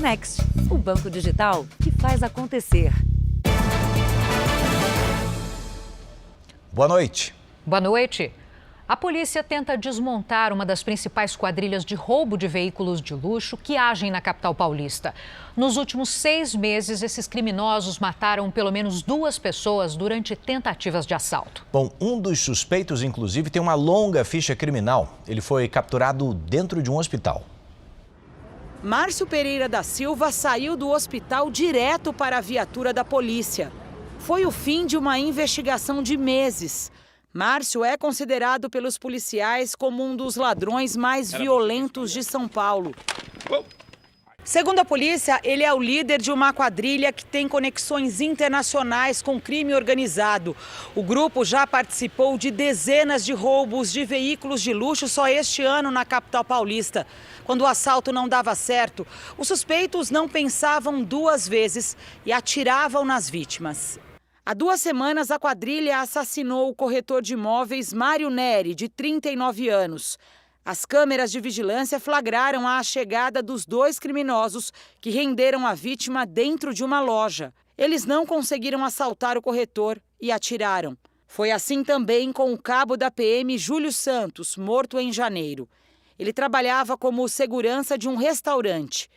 Next, o banco digital que faz acontecer. Boa noite. Boa noite. A polícia tenta desmontar uma das principais quadrilhas de roubo de veículos de luxo que agem na capital paulista. Nos últimos 6 meses, esses criminosos mataram pelo menos 2 pessoas durante tentativas de assalto. Bom, um dos suspeitos, inclusive, tem uma longa ficha criminal. Ele foi capturado dentro de um hospital. Márcio Pereira da Silva saiu do hospital direto para a viatura da polícia. Foi o fim de uma investigação de meses. Márcio é considerado pelos policiais como um dos ladrões mais violentos de São Paulo. Segundo a polícia, ele é o líder de uma quadrilha que tem conexões internacionais com crime organizado. O grupo já participou de dezenas de roubos de veículos de luxo só este ano na capital paulista. Quando o assalto não dava certo, os suspeitos não pensavam 2 vezes e atiravam nas vítimas. Há 2 semanas, a quadrilha assassinou o corretor de imóveis Mário Neri, de 39 anos. As câmeras de vigilância flagraram a chegada dos 2 criminosos que renderam a vítima dentro de uma loja. Eles não conseguiram assaltar o corretor e atiraram. Foi assim também com o cabo da PM Júlio Santos, morto em janeiro. Ele trabalhava como segurança de um restaurante.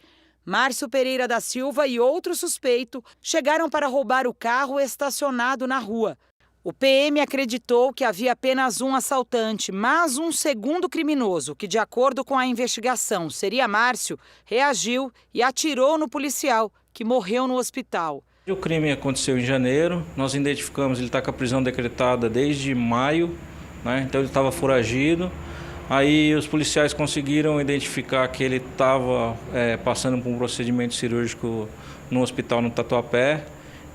Márcio Pereira da Silva e outro suspeito chegaram para roubar o carro estacionado na rua. O PM acreditou que havia apenas um assaltante, mas um segundo criminoso, que de acordo com a investigação seria Márcio, reagiu e atirou no policial, que morreu no hospital. O crime aconteceu em janeiro, nós identificamos, ele está com a prisão decretada desde maio, né? Então ele estava foragido. Aí os policiais conseguiram identificar que ele estava passando por um procedimento cirúrgico no hospital no Tatuapé.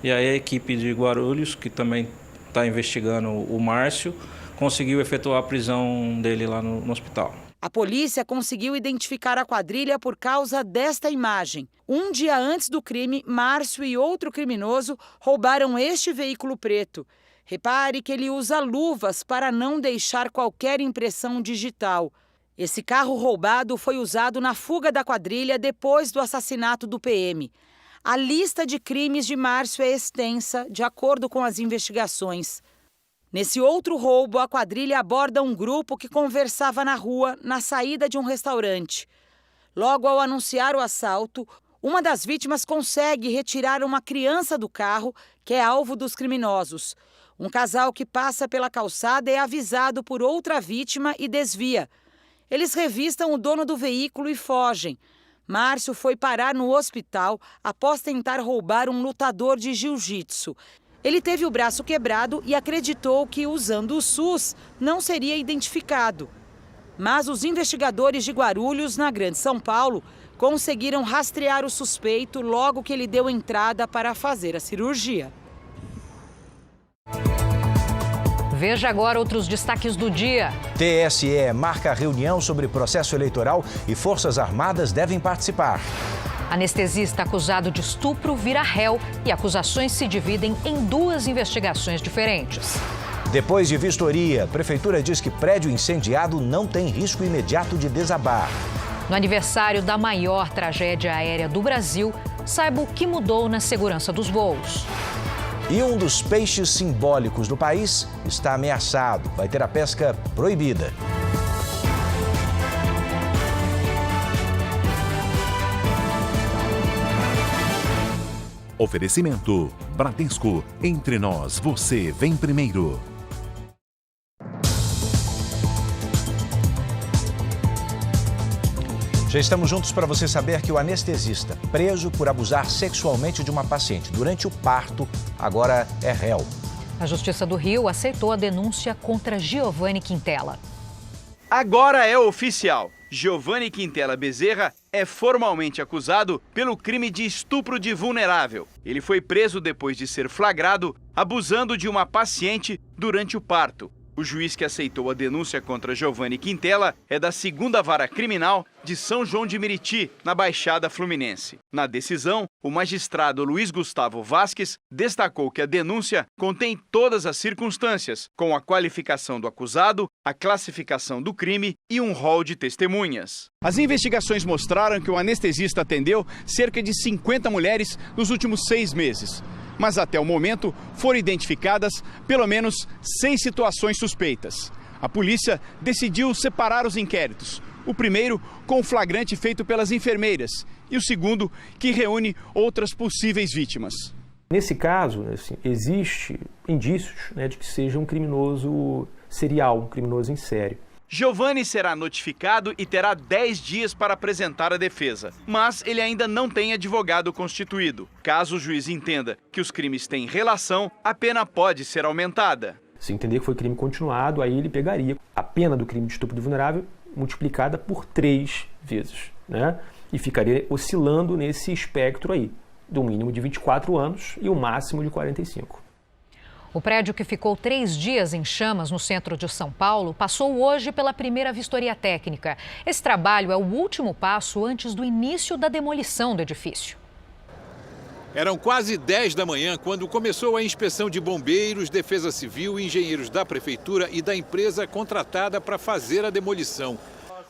E aí a equipe de Guarulhos, que também está investigando o Márcio, conseguiu efetuar a prisão dele lá no hospital. A polícia conseguiu identificar a quadrilha por causa desta imagem. Um dia antes do crime, Márcio e outro criminoso roubaram este veículo preto. Repare que ele usa luvas para não deixar qualquer impressão digital. Esse carro roubado foi usado na fuga da quadrilha depois do assassinato do PM. A lista de crimes de Márcio é extensa, de acordo com as investigações. Nesse outro roubo, a quadrilha aborda um grupo que conversava na rua, na saída de um restaurante. Logo ao anunciar o assalto, uma das vítimas consegue retirar uma criança do carro, que é alvo dos criminosos. Um casal que passa pela calçada é avisado por outra vítima e desvia. Eles revistam o dono do veículo e fogem. Márcio foi parar no hospital após tentar roubar um lutador de jiu-jitsu. Ele teve o braço quebrado e acreditou que, usando o SUS, não seria identificado. Mas os investigadores de Guarulhos, na Grande São Paulo, conseguiram rastrear o suspeito logo que ele deu entrada para fazer a cirurgia. Veja agora outros destaques do dia. TSE marca reunião sobre processo eleitoral e Forças Armadas devem participar. Anestesista acusado de estupro vira réu e acusações se dividem em 2 investigações diferentes. Depois de vistoria, a Prefeitura diz que prédio incendiado não tem risco imediato de desabar. No aniversário da maior tragédia aérea do Brasil, saiba o que mudou na segurança dos voos. E um dos peixes simbólicos do país está ameaçado. Vai ter a pesca proibida. Oferecimento Bradesco. Entre nós, você vem primeiro. Já estamos juntos para você saber que o anestesista, preso por abusar sexualmente de uma paciente durante o parto, agora é réu. A Justiça do Rio aceitou a denúncia contra Giovanni Quintela. Agora é oficial. Giovanni Quintela Bezerra é formalmente acusado pelo crime de estupro de vulnerável. Ele foi preso depois de ser flagrado abusando de uma paciente durante o parto. O juiz que aceitou a denúncia contra Giovanni Quintela é da 2ª Vara Criminal de São João de Meriti, na Baixada Fluminense. Na decisão, o magistrado Luiz Gustavo Vasques destacou que a denúncia contém todas as circunstâncias, com a qualificação do acusado, a classificação do crime e um rol de testemunhas. As investigações mostraram que o anestesista atendeu cerca de 50 mulheres nos últimos 6 meses. Mas até o momento foram identificadas pelo menos 6 situações suspeitas. A polícia decidiu separar os inquéritos. O primeiro com o flagrante feito pelas enfermeiras e o segundo que reúne outras possíveis vítimas. Nesse caso, assim, existe indícios, de que seja um criminoso serial, um criminoso em série. Giovanni será notificado e terá 10 dias para apresentar a defesa, mas ele ainda não tem advogado constituído. Caso o juiz entenda que os crimes têm relação, a pena pode ser aumentada. Se entender que foi crime continuado, aí ele pegaria a pena do crime de estupro do vulnerável multiplicada por 3 vezes, E ficaria oscilando nesse espectro aí, do mínimo de 24 anos e o máximo de 45. O prédio que ficou 3 dias em chamas no centro de São Paulo passou hoje pela primeira vistoria técnica. Esse trabalho é o último passo antes do início da demolição do edifício. Eram quase 10 da manhã quando começou a inspeção de bombeiros, defesa civil, engenheiros da prefeitura e da empresa contratada para fazer a demolição.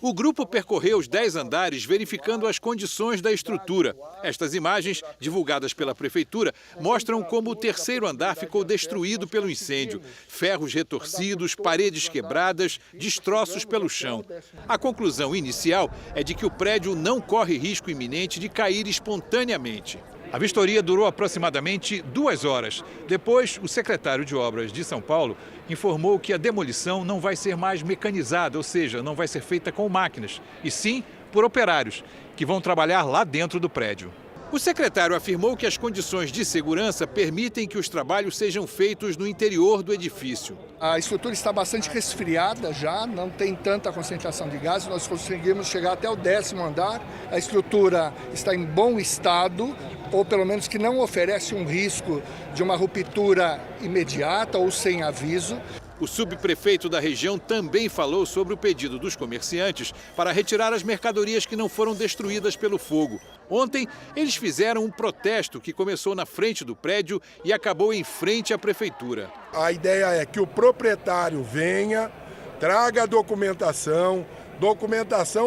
O grupo percorreu os 10 andares verificando as condições da estrutura. Estas imagens, divulgadas pela prefeitura, mostram como o 3º andar ficou destruído pelo incêndio. Ferros retorcidos, paredes quebradas, destroços pelo chão. A conclusão inicial é de que o prédio não corre risco iminente de cair espontaneamente. A vistoria durou aproximadamente 2 horas. Depois, o secretário de Obras de São Paulo informou que a demolição não vai ser mais mecanizada, ou seja, não vai ser feita com máquinas, e sim por operários, que vão trabalhar lá dentro do prédio. O secretário afirmou que as condições de segurança permitem que os trabalhos sejam feitos no interior do edifício. A estrutura está bastante resfriada já, não tem tanta concentração de gases, nós conseguimos chegar até o 10º andar. A estrutura está em bom estado, ou pelo menos que não oferece um risco de uma ruptura imediata ou sem aviso. O subprefeito da região também falou sobre o pedido dos comerciantes para retirar as mercadorias que não foram destruídas pelo fogo. Ontem, eles fizeram um protesto que começou na frente do prédio e acabou em frente à prefeitura. A ideia é que o proprietário venha, traga a documentação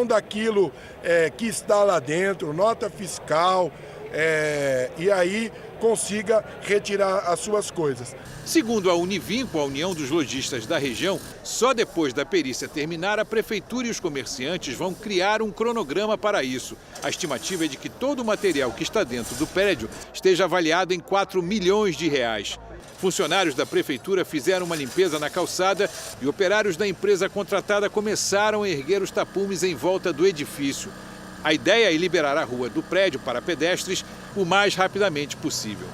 daquilo que está lá dentro, nota fiscal, e aí consiga retirar as suas coisas. Segundo a Univinco, a União dos Lojistas da região, só depois da perícia terminar, a prefeitura e os comerciantes vão criar um cronograma para isso. A estimativa é de que todo o material que está dentro do prédio esteja avaliado em 4 milhões de reais. Funcionários da prefeitura fizeram uma limpeza na calçada e operários da empresa contratada começaram a erguer os tapumes em volta do edifício. A ideia é liberar a rua do prédio para pedestres o mais rapidamente possível.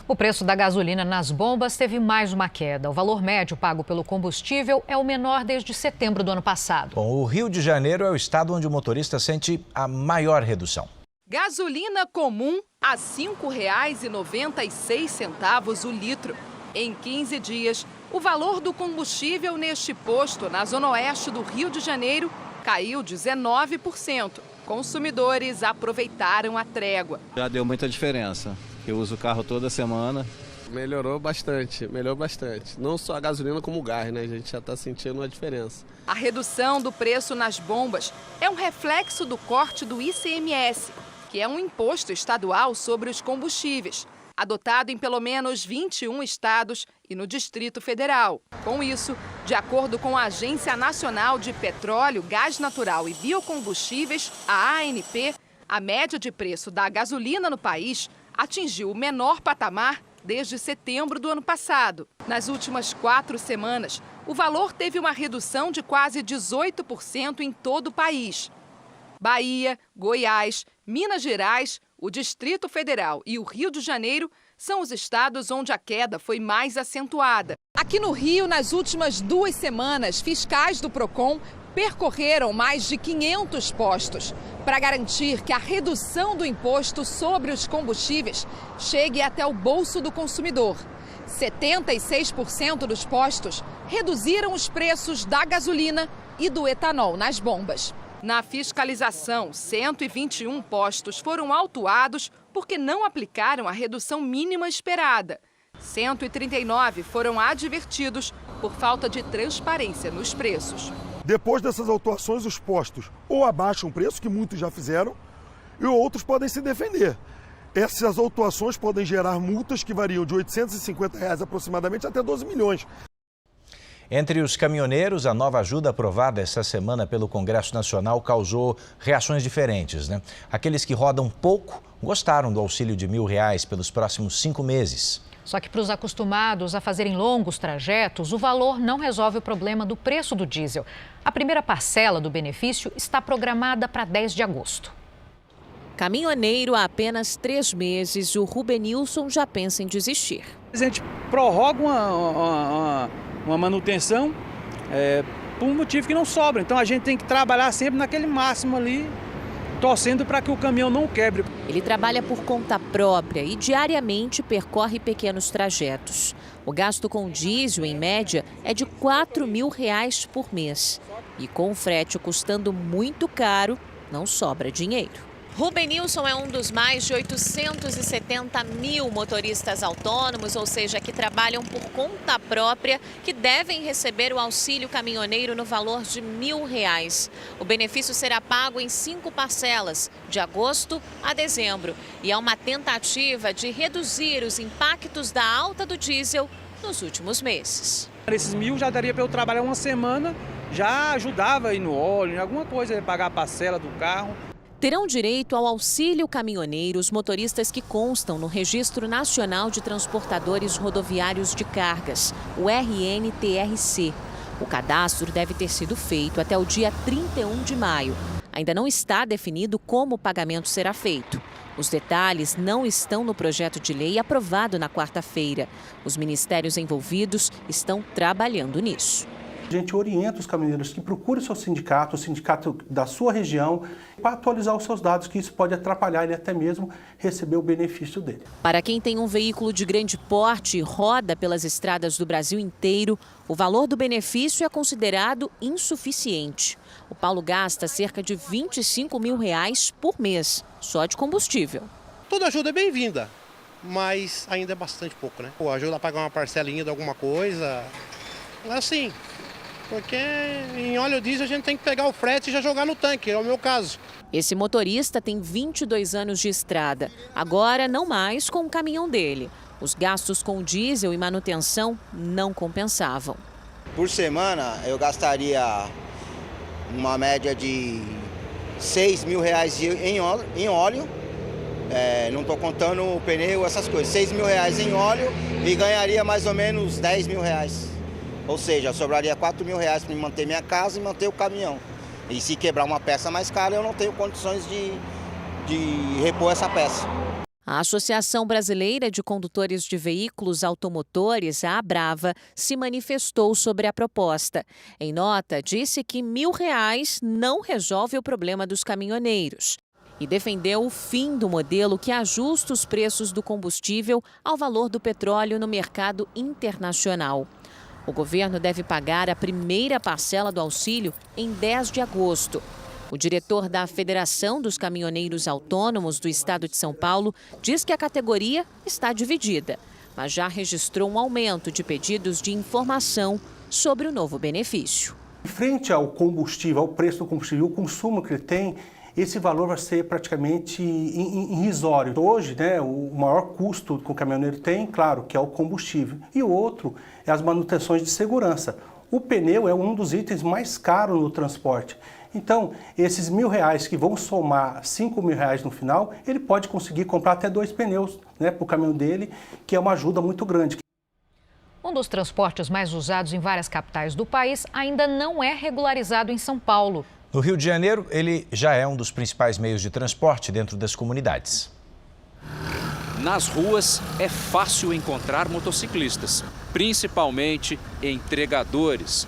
O preço da gasolina nas bombas teve mais uma queda. O valor médio pago pelo combustível é o menor desde setembro do ano passado. Bom, o Rio de Janeiro é o estado onde o motorista sente a maior redução. Gasolina comum a R$ 5,96 o litro. Em 15 dias, o valor do combustível neste posto, na zona oeste do Rio de Janeiro, caiu 19%. Consumidores aproveitaram a trégua. Já deu muita diferença. Eu uso o carro toda semana. Melhorou bastante. Não só a gasolina como o gás, né? A gente já está sentindo uma diferença. A redução do preço nas bombas é um reflexo do corte do ICMS, que é um imposto estadual sobre os combustíveis, adotado em pelo menos 21 estados e no Distrito Federal. Com isso, de acordo com a Agência Nacional de Petróleo, Gás Natural e Biocombustíveis, a ANP, a média de preço da gasolina no país atingiu o menor patamar desde setembro do ano passado. Nas últimas 4 semanas, o valor teve uma redução de quase 18% em todo o país. Bahia, Goiás, Minas Gerais, o Distrito Federal e o Rio de Janeiro são os estados onde a queda foi mais acentuada. Aqui no Rio, nas últimas 2 semanas, fiscais do Procon percorreram mais de 500 postos para garantir que a redução do imposto sobre os combustíveis chegue até o bolso do consumidor. 76% dos postos reduziram os preços da gasolina e do etanol nas bombas. Na fiscalização, 121 postos foram autuados porque não aplicaram a redução mínima esperada. 139 foram advertidos por falta de transparência nos preços. Depois dessas autuações, os postos ou abaixam o preço, que muitos já fizeram, e outros podem se defender. Essas autuações podem gerar multas que variam de R$ 850 aproximadamente até 12 milhões. Entre os caminhoneiros, a nova ajuda aprovada essa semana pelo Congresso Nacional causou reações diferentes, né? Aqueles que rodam pouco gostaram do auxílio de R$ 1.000 pelos próximos 5 meses. Só que para os acostumados a fazerem longos trajetos, o valor não resolve o problema do preço do diesel. A primeira parcela do benefício está programada para 10 de agosto. Caminhoneiro há apenas 3 meses, o Rubenilson já pensa em desistir. A gente prorroga uma manutenção por um motivo que não sobra. Então a gente tem que trabalhar sempre naquele máximo ali, torcendo para que o caminhão não quebre. Ele trabalha por conta própria e diariamente percorre pequenos trajetos. O gasto com diesel, em média, é de R$ 4.000 por mês. E com o frete custando muito caro, não sobra dinheiro. Rubenilson é um dos mais de 870 mil motoristas autônomos, ou seja, que trabalham por conta própria, que devem receber o auxílio caminhoneiro no valor de R$ 1.000. O benefício será pago em 5 parcelas, de agosto a dezembro, e é uma tentativa de reduzir os impactos da alta do diesel nos últimos meses. Esses 1.000 já daria para eu trabalhar uma semana, já ajudava aí no óleo, em alguma coisa, pagar a parcela do carro. Terão direito ao auxílio caminhoneiro os motoristas que constam no Registro Nacional de Transportadores Rodoviários de Cargas, o RNTRC. O cadastro deve ter sido feito até o dia 31 de maio. Ainda não está definido como o pagamento será feito. Os detalhes não estão no projeto de lei aprovado na quarta-feira. Os ministérios envolvidos estão trabalhando nisso. A gente orienta os caminhoneiros que procurem o sindicato da sua região, para atualizar os seus dados, que isso pode atrapalhar ele até mesmo receber o benefício dele. Para quem tem um veículo de grande porte e roda pelas estradas do Brasil inteiro, o valor do benefício é considerado insuficiente. O Paulo gasta cerca de R$ 25.000 por mês, só de combustível. Toda ajuda é bem-vinda, mas ainda é bastante pouco, né? Ajuda a pagar uma parcelinha de alguma coisa, assim... Porque em óleo diesel a gente tem que pegar o frete e já jogar no tanque, é o meu caso. Esse motorista tem 22 anos de estrada. Agora não mais com o caminhão dele. Os gastos com diesel e manutenção não compensavam. Por semana eu gastaria uma média de R$ 6.000 em óleo. Não estou contando o pneu, essas coisas. R$ 6.000 em óleo e ganharia mais ou menos R$ 10.000. Ou seja, sobraria R$ 4.000 para manter minha casa e manter o caminhão. E se quebrar uma peça mais cara, eu não tenho condições de repor essa peça. A Associação Brasileira de Condutores de Veículos Automotores, a Abrava, se manifestou sobre a proposta. Em nota, disse que R$ 1.000 não resolve o problema dos caminhoneiros. E defendeu o fim do modelo que ajusta os preços do combustível ao valor do petróleo no mercado internacional. O governo deve pagar a primeira parcela do auxílio em 10 de agosto. O diretor da Federação dos Caminhoneiros Autônomos do Estado de São Paulo diz que a categoria está dividida, mas já registrou um aumento de pedidos de informação sobre o novo benefício. Frente ao combustível, ao preço do combustível, o consumo que ele tem, esse valor vai ser praticamente irrisório. Hoje, né, o maior custo que o caminhoneiro tem, claro, que é o combustível. E o outro é as manutenções de segurança. O pneu é um dos itens mais caros no transporte. Então, esses R$ 1.000 que vão somar R$ 5.000 no final, ele pode conseguir comprar até 2 pneus, né, para o caminhão dele, que é uma ajuda muito grande. Um dos transportes mais usados em várias capitais do país ainda não é regularizado em São Paulo. No Rio de Janeiro, ele já é um dos principais meios de transporte dentro das comunidades. Nas ruas é fácil encontrar motociclistas, principalmente entregadores.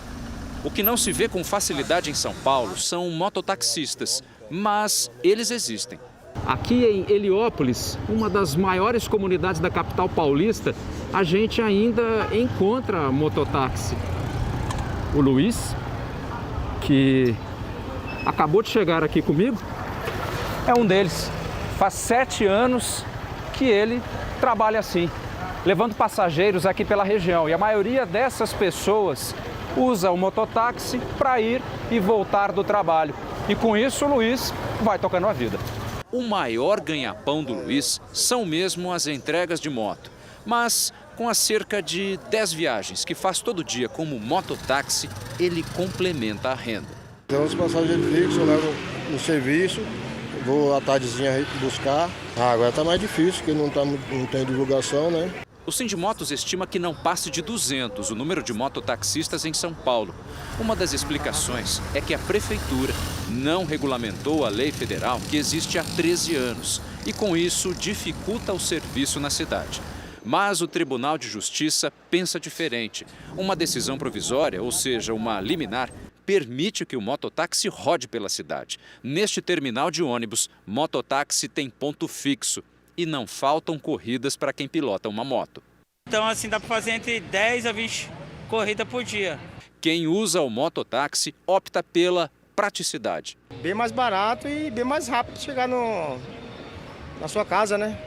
O que não se vê com facilidade em São Paulo são mototaxistas, mas eles existem. Aqui em Heliópolis, uma das maiores comunidades da capital paulista, a gente ainda encontra mototáxi. O Luiz, que acabou de chegar aqui comigo, é um deles. Faz 7 anos que ele trabalha assim, levando passageiros aqui pela região. E a maioria dessas pessoas usa o mototáxi para ir e voltar do trabalho. E com isso o Luiz vai tocando a vida. O maior ganha-pão do Luiz são mesmo as entregas de moto. Mas com as cerca de 10 viagens que faz todo dia como mototáxi, ele complementa a renda. Tem uns passageiros fixos, eu levo no serviço, vou à tardezinha buscar. Agora tá mais difícil, porque não tem divulgação, né? O Sindimotos estima que não passe de 200 o número de mototaxistas em São Paulo. Uma das explicações é que a prefeitura não regulamentou a lei federal que existe há 13 anos e, com isso, dificulta o serviço na cidade. Mas o Tribunal de Justiça pensa diferente. Uma decisão provisória, ou seja, uma liminar, permite que o mototáxi rode pela cidade. Neste terminal de ônibus, mototáxi tem ponto fixo. E não faltam corridas para quem pilota uma moto. Então, assim, dá para fazer entre 10 a 20 corridas por dia. Quem usa o mototáxi opta pela praticidade. Bem mais barato e bem mais rápido chegar na sua casa, né?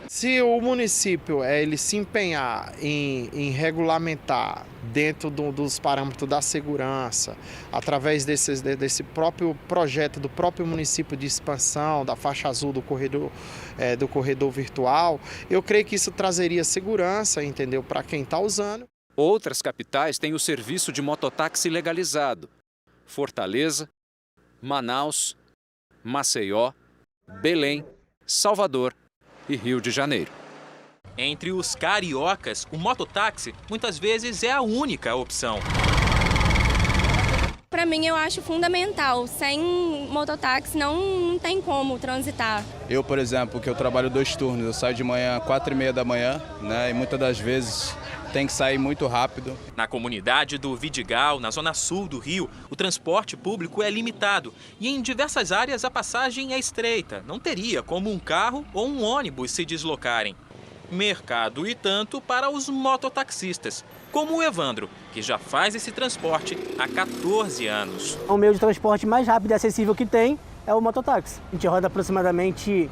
Se o município ele se empenhar em regulamentar dentro dos parâmetros da segurança, através desse próprio projeto do próprio município de expansão, da faixa azul do corredor virtual, eu creio que isso trazeria segurança, entendeu, para quem está usando. Outras capitais têm o serviço de mototáxi legalizado. Fortaleza, Manaus, Maceió, Belém, Salvador e Rio de Janeiro. Entre os cariocas, o mototáxi muitas vezes é a única opção. Para mim, eu acho fundamental. Sem mototáxi não tem como transitar. Eu, por exemplo, que eu trabalho 2 turnos, eu saio de manhã 4h30 da manhã, né? E muitas das vezes tem que sair muito rápido. Na comunidade do Vidigal, na zona sul do Rio, o transporte público é limitado e em diversas áreas a passagem é estreita. Não teria como um carro ou um ônibus se deslocarem. Mercado e tanto para os mototaxistas, como o Evandro, que já faz esse transporte há 14 anos. O meio de transporte mais rápido e acessível que tem é o mototáxi. A gente roda aproximadamente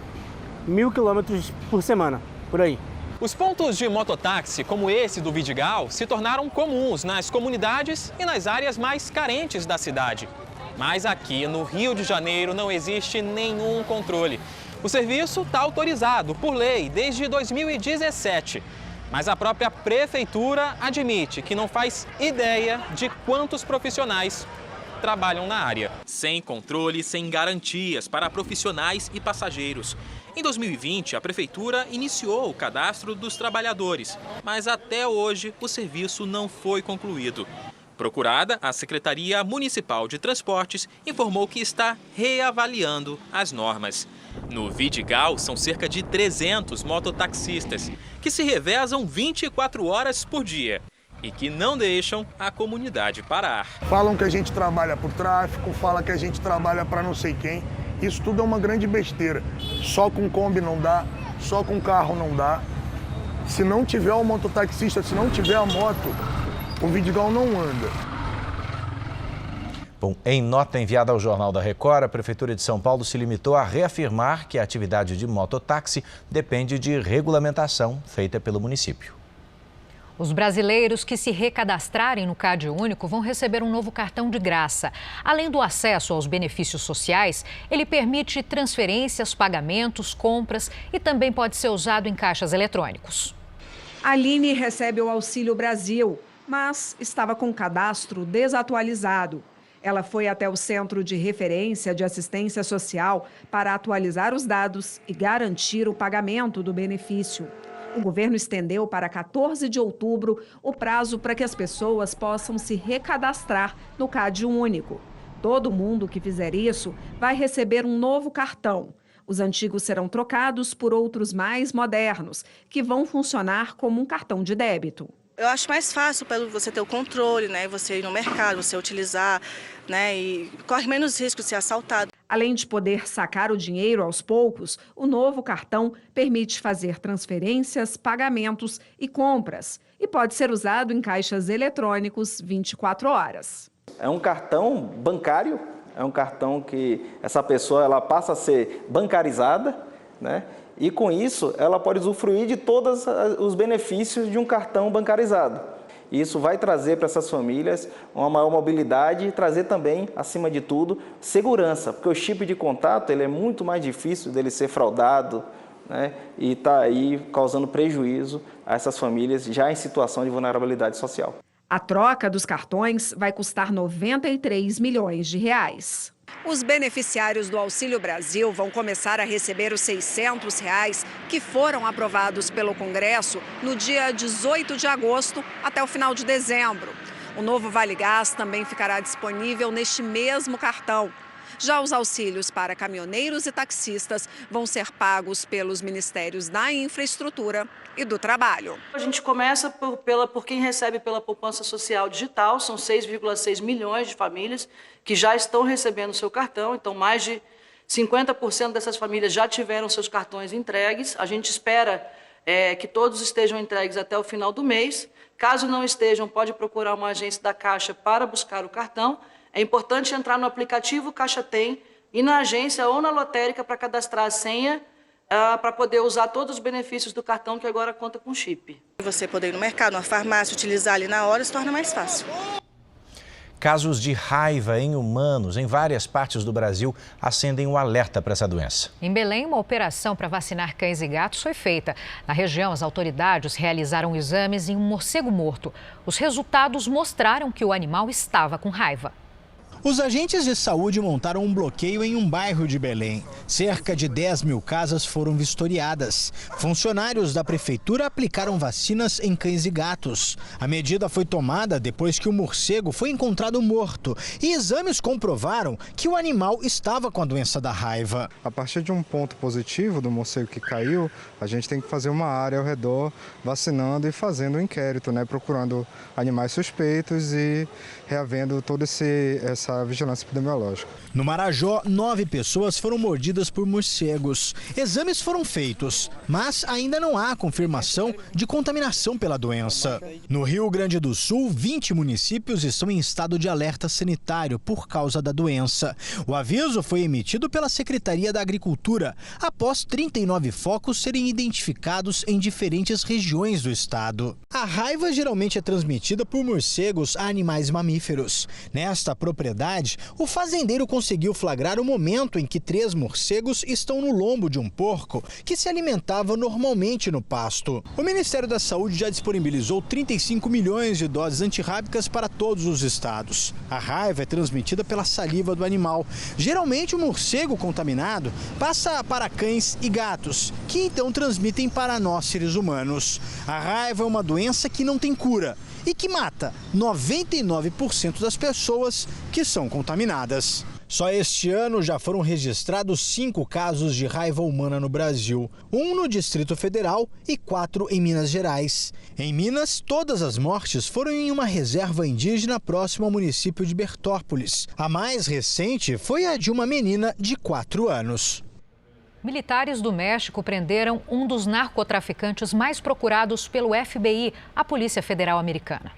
1.000 quilômetros por semana, por aí. Os pontos de mototáxi, como esse do Vidigal, se tornaram comuns nas comunidades e nas áreas mais carentes da cidade. Mas aqui no Rio de Janeiro não existe nenhum controle. O serviço está autorizado por lei desde 2017. Mas a própria prefeitura admite que não faz ideia de quantos profissionais trabalham na área. Sem controle, sem garantias para profissionais e passageiros. Em 2020, a prefeitura iniciou o cadastro dos trabalhadores, mas até hoje o serviço não foi concluído. Procurada, a Secretaria Municipal de Transportes informou que está reavaliando as normas. No Vidigal, são cerca de 300 mototaxistas, que se revezam 24 horas por dia e que não deixam a comunidade parar. Falam que a gente trabalha por tráfico, falam que a gente trabalha para não sei quem. Isso tudo é uma grande besteira. Só com Kombi não dá, só com carro não dá. Se não tiver o mototaxista, se não tiver a moto, o Vidigal não anda. Bom, em nota enviada ao Jornal da Record, a Prefeitura de São Paulo se limitou a reafirmar que a atividade de mototáxi depende de regulamentação feita pelo município. Os brasileiros que se recadastrarem no Cade Único vão receber um novo cartão de graça. Além do acesso aos benefícios sociais, ele permite transferências, pagamentos, compras e também pode ser usado em caixas eletrônicos. Aline recebe o Auxílio Brasil, mas estava com o cadastro desatualizado. Ela foi até o Centro de Referência de Assistência Social para atualizar os dados e garantir o pagamento do benefício. O governo estendeu para 14 de outubro o prazo para que as pessoas possam se recadastrar no Cade Único. Todo mundo que fizer isso vai receber um novo cartão. Os antigos serão trocados por outros mais modernos, que vão funcionar como um cartão de débito. Eu acho mais fácil para você ter o controle, né? Você ir no mercado, você utilizar, né? E corre menos risco de ser assaltado. Além de poder sacar o dinheiro aos poucos, o novo cartão permite fazer transferências, pagamentos e compras e pode ser usado em caixas eletrônicos 24 horas. É um cartão bancário, é um cartão que essa pessoa ela passa a ser bancarizada, né? E com isso ela pode usufruir de todos os benefícios de um cartão bancarizado. Isso vai trazer para essas famílias uma maior mobilidade e trazer também, acima de tudo, segurança, porque o chip de contato ele é muito mais difícil dele ser fraudado, né? E está aí causando prejuízo a essas famílias já em situação de vulnerabilidade social. A troca dos cartões vai custar 93 milhões de reais. Os beneficiários do Auxílio Brasil vão começar a receber os R$600 que foram aprovados pelo Congresso no dia 18 de agosto até o final de dezembro. O novo Vale Gás também ficará disponível neste mesmo cartão. Já os auxílios para caminhoneiros e taxistas vão ser pagos pelos Ministérios da Infraestrutura e do Trabalho. A gente começa por quem recebe pela poupança social digital, são 6,6 milhões de famílias que já estão recebendo seu cartão, então mais de 50% dessas famílias já tiveram seus cartões entregues. A gente espera que todos estejam entregues até o final do mês. Caso não estejam, pode procurar uma agência da Caixa para buscar o cartão. É importante entrar no aplicativo Caixa Tem e na agência ou na lotérica para cadastrar a senha para poder usar todos os benefícios do cartão que agora conta com chip. Você poder ir no mercado, na farmácia, utilizar ali na hora se torna mais fácil. Casos de raiva em humanos em várias partes do Brasil acendem um alerta para essa doença. Em Belém, uma operação para vacinar cães e gatos foi feita. Na região, as autoridades realizaram exames em um morcego morto. Os resultados mostraram que o animal estava com raiva. Os agentes de saúde montaram um bloqueio em um bairro de Belém. Cerca de 10 mil casas foram vistoriadas. Funcionários da prefeitura aplicaram vacinas em cães e gatos. A medida foi tomada depois que o morcego foi encontrado morto e exames comprovaram que o animal estava com a doença da raiva. A partir de um ponto positivo do morcego que caiu, a gente tem que fazer uma área ao redor vacinando e fazendo um inquérito, né? Procurando animais suspeitos e reavendo toda essa vigilância epidemiológica. No Marajó, 9 pessoas foram mordidas por morcegos. Exames foram feitos, mas ainda não há confirmação de contaminação pela doença. No Rio Grande do Sul, 20 municípios estão em estado de alerta sanitário por causa da doença. O aviso foi emitido pela Secretaria da Agricultura, após 39 focos serem identificados em diferentes regiões do estado. A raiva geralmente é transmitida por morcegos a animais mamíferos. Nesta propriedade, o fazendeiro conseguiu flagrar o momento em que 3 morcegos estão no lombo de um porco que se alimentava normalmente no pasto. O Ministério da Saúde já disponibilizou 35 milhões de doses antirrábicas para todos os estados. A raiva é transmitida pela saliva do animal. Geralmente o morcego contaminado passa para cães e gatos, que então transmitem para nós seres humanos. A raiva é uma doença que não tem cura e que mata 99% das pessoas que são contaminadas. Só este ano já foram registrados 5 casos de raiva humana no Brasil, 1 no Distrito Federal e 4 em Minas Gerais. Em Minas, todas as mortes foram em uma reserva indígena próxima ao município de Bertópolis. A mais recente foi a de uma menina de 4 anos. Militares do México prenderam um dos narcotraficantes mais procurados pelo FBI, a Polícia Federal Americana.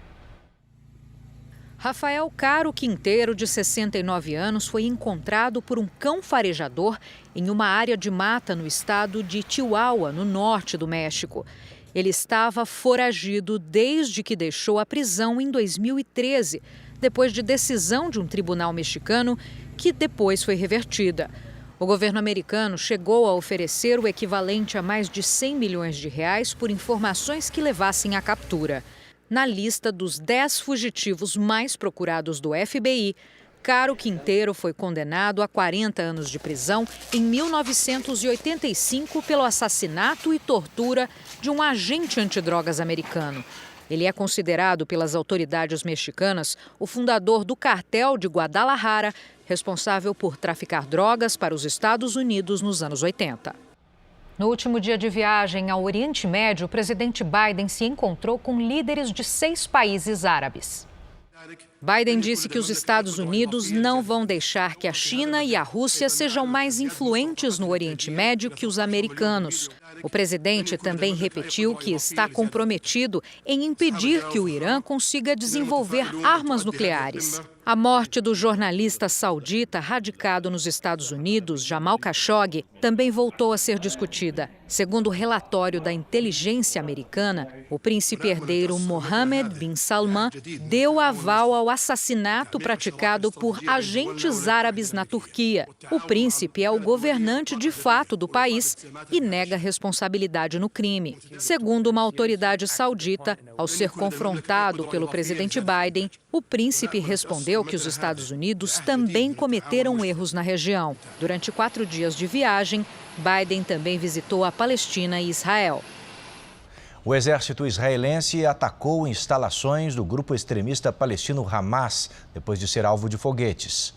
Rafael Caro Quinteiro, de 69 anos, foi encontrado por um cão farejador em uma área de mata no estado de Chihuahua, no norte do México. Ele estava foragido desde que deixou a prisão em 2013, depois de decisão de um tribunal mexicano que depois foi revertida. O governo americano chegou a oferecer o equivalente a mais de 100 milhões de reais por informações que levassem à captura. Na lista dos 10 fugitivos mais procurados do FBI, Caro Quinteiro foi condenado a 40 anos de prisão em 1985 pelo assassinato e tortura de um agente antidrogas americano. Ele é considerado pelas autoridades mexicanas o fundador do cartel de Guadalajara, responsável por traficar drogas para os Estados Unidos nos anos 80. No último dia de viagem ao Oriente Médio, o presidente Biden se encontrou com líderes de 6 países árabes. Biden disse que os Estados Unidos não vão deixar que a China e a Rússia sejam mais influentes no Oriente Médio que os americanos. O presidente também repetiu que está comprometido em impedir que o Irã consiga desenvolver armas nucleares. A morte do jornalista saudita radicado nos Estados Unidos, Jamal Khashoggi, também voltou a ser discutida. Segundo o relatório da inteligência americana, o príncipe herdeiro Mohammed bin Salman deu aval ao assassinato praticado por agentes árabes na Turquia. O príncipe é o governante de fato do país e nega responsabilidade no crime. Segundo uma autoridade saudita, ao ser confrontado pelo presidente Biden, o príncipe respondeu que os Estados Unidos também cometeram erros na região. Durante 4 dias de viagem, Biden também visitou a Palestina e Israel. O exército israelense atacou instalações do grupo extremista palestino Hamas, depois de ser alvo de foguetes.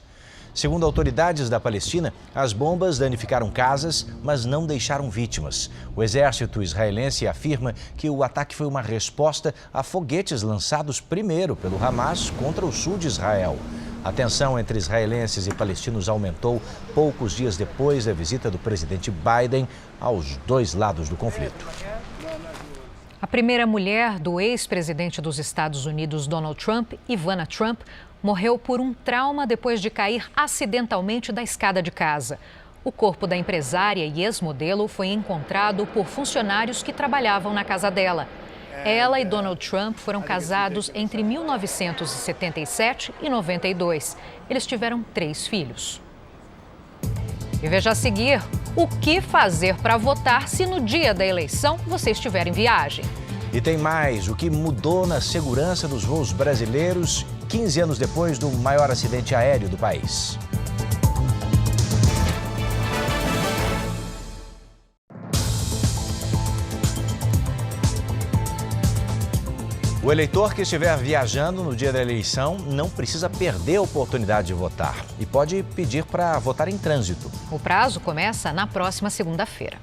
Segundo autoridades da Palestina, as bombas danificaram casas, mas não deixaram vítimas. O exército israelense afirma que o ataque foi uma resposta a foguetes lançados primeiro pelo Hamas contra o sul de Israel. A tensão entre israelenses e palestinos aumentou poucos dias depois da visita do presidente Biden aos dois lados do conflito. A primeira mulher do ex-presidente dos Estados Unidos, Donald Trump, Ivana Trump, morreu por um trauma depois de cair acidentalmente da escada de casa. O corpo da empresária e ex-modelo foi encontrado por funcionários que trabalhavam na casa dela. Ela e Donald Trump foram casados entre 1977 e 92. Eles tiveram 3 filhos. E veja a seguir o que fazer para votar se no dia da eleição você estiver em viagem. E tem mais, o que mudou na segurança dos voos brasileiros 15 anos depois do maior acidente aéreo do país. O eleitor que estiver viajando no dia da eleição não precisa perder a oportunidade de votar e pode pedir para votar em trânsito. O prazo começa na próxima segunda-feira.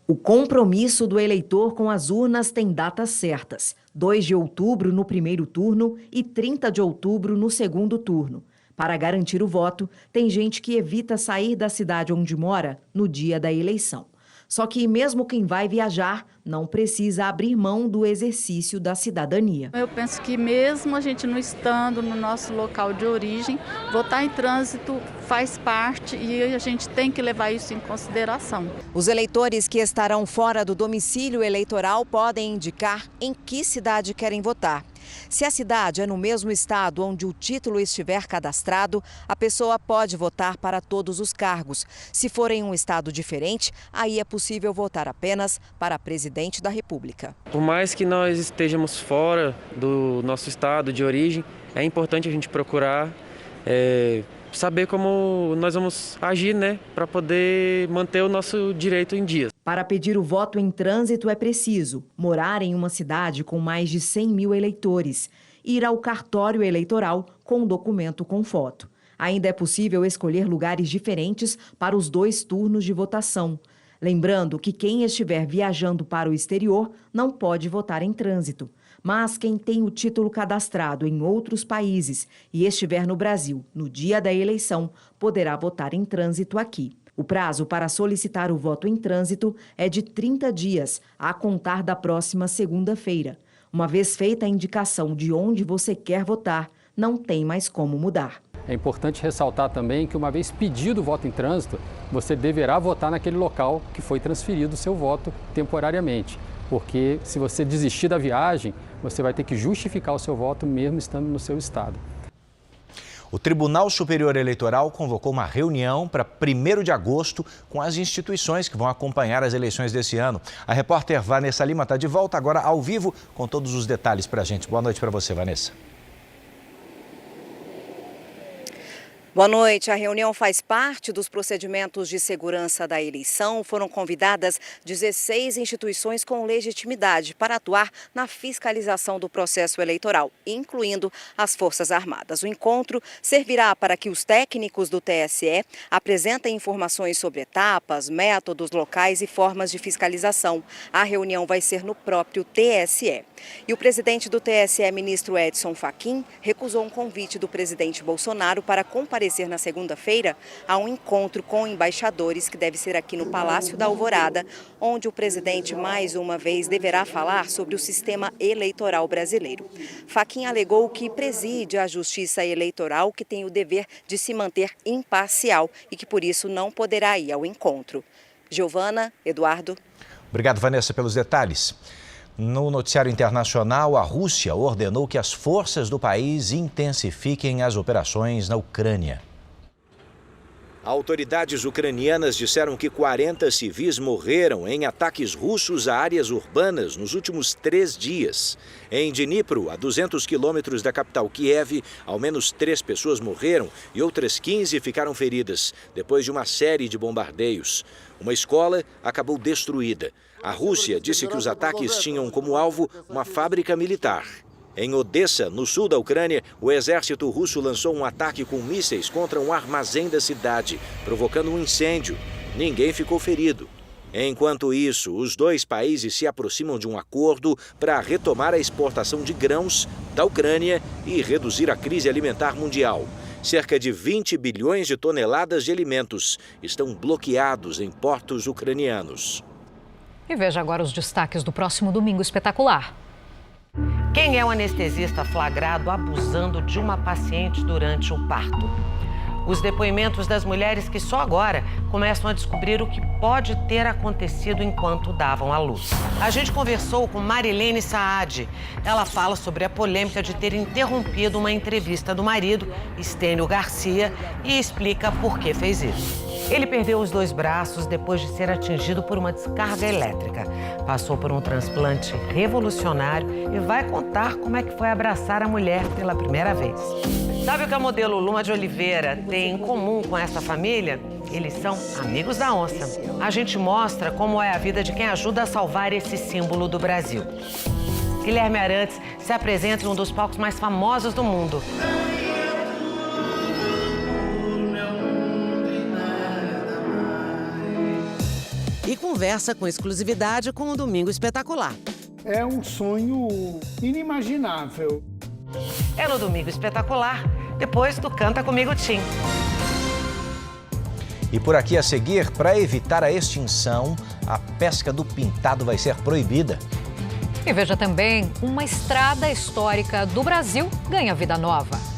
O compromisso do eleitor com as urnas tem datas certas: 2 de outubro no primeiro turno e 30 de outubro no segundo turno. Para garantir o voto, tem gente que evita sair da cidade onde mora no dia da eleição. Só que mesmo quem vai viajar não precisa abrir mão do exercício da cidadania. Eu penso que mesmo a gente não estando no nosso local de origem, votar em trânsito faz parte e a gente tem que levar isso em consideração. Os eleitores que estarão fora do domicílio eleitoral podem indicar em que cidade querem votar. Se a cidade é no mesmo estado onde o título estiver cadastrado, a pessoa pode votar para todos os cargos. Se for em um estado diferente, aí é possível votar apenas para presidente da República. Por mais que nós estejamos fora do nosso estado de origem, é importante a gente procurar saber como nós vamos agir, para poder manter o nosso direito em dia. Para pedir o voto em trânsito é preciso morar em uma cidade com mais de 100 mil eleitores, ir ao cartório eleitoral com documento com foto. Ainda é possível escolher lugares diferentes para os 2 turnos de votação. Lembrando que quem estiver viajando para o exterior não pode votar em trânsito. Mas quem tem o título cadastrado em outros países e estiver no Brasil no dia da eleição, poderá votar em trânsito aqui. O prazo para solicitar o voto em trânsito é de 30 dias, a contar da próxima segunda-feira. Uma vez feita a indicação de onde você quer votar, não tem mais como mudar. É importante ressaltar também que, uma vez pedido o voto em trânsito, você deverá votar naquele local que foi transferido o seu voto temporariamente. Porque se você desistir da viagem, você vai ter que justificar o seu voto mesmo estando no seu estado. O Tribunal Superior Eleitoral convocou uma reunião para 1º de agosto com as instituições que vão acompanhar as eleições desse ano. A repórter Vanessa Lima está de volta agora ao vivo com todos os detalhes para a gente. Boa noite para você, Vanessa. Boa noite. A reunião faz parte dos procedimentos de segurança da eleição. Foram convidadas 16 instituições com legitimidade para atuar na fiscalização do processo eleitoral, incluindo as Forças Armadas. O encontro servirá para que os técnicos do TSE apresentem informações sobre etapas, métodos, locais e formas de fiscalização. A reunião vai ser no próprio TSE. E o presidente do TSE, ministro Edson Fachin, recusou um convite do presidente Bolsonaro para comparecer na segunda-feira a um encontro com embaixadores que deve ser aqui no Palácio da Alvorada, onde o presidente mais uma vez deverá falar sobre o sistema eleitoral brasileiro. Fachin alegou que preside a Justiça Eleitoral, que tem o dever de se manter imparcial e que por isso não poderá ir ao encontro. Giovana, Eduardo. Obrigado, Vanessa, pelos detalhes. No noticiário internacional, a Rússia ordenou que as forças do país intensifiquem as operações na Ucrânia. Autoridades ucranianas disseram que 40 civis morreram em ataques russos a áreas urbanas nos últimos 3 dias. Em Dnipro, a 200 quilômetros da capital Kiev, ao menos 3 pessoas morreram e outras 15 ficaram feridas, depois de uma série de bombardeios. Uma escola acabou destruída. A Rússia disse que os ataques tinham como alvo uma fábrica militar. Em Odessa, no sul da Ucrânia, o exército russo lançou um ataque com mísseis contra um armazém da cidade, provocando um incêndio. Ninguém ficou ferido. Enquanto isso, os 2 países se aproximam de um acordo para retomar a exportação de grãos da Ucrânia e reduzir a crise alimentar mundial. Cerca de 20 bilhões de toneladas de alimentos estão bloqueados em portos ucranianos. E veja agora os destaques do próximo Domingo Espetacular. Quem é o anestesista flagrado abusando de uma paciente durante o parto? Os depoimentos das mulheres que só agora começam a descobrir o que pode ter acontecido enquanto davam à luz. A gente conversou com Marilene Saad. Ela fala sobre a polêmica de ter interrompido uma entrevista do marido, Estênio Garcia, e explica por que fez isso. Ele perdeu os 2 braços depois de ser atingido por uma descarga elétrica. Passou por um transplante revolucionário e vai contar como é que foi abraçar a mulher pela primeira vez. Sabe o que a modelo Luma de Oliveira tem em comum com essa família? Eles são amigos da onça. A gente mostra como é a vida de quem ajuda a salvar esse símbolo do Brasil. Guilherme Arantes se apresenta em um dos palcos mais famosos do mundo. E conversa com exclusividade com o Domingo Espetacular. É um sonho inimaginável. É no Domingo Espetacular, depois do Canta Comigo Tim. E por aqui a seguir, para evitar a extinção, a pesca do pintado vai ser proibida. E veja também, uma estrada histórica do Brasil ganha vida nova.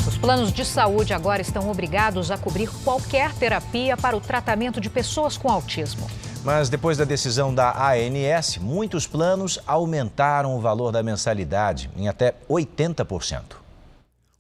Os planos de saúde agora estão obrigados a cobrir qualquer terapia para o tratamento de pessoas com autismo. Mas depois da decisão da ANS, muitos planos aumentaram o valor da mensalidade em até 80%.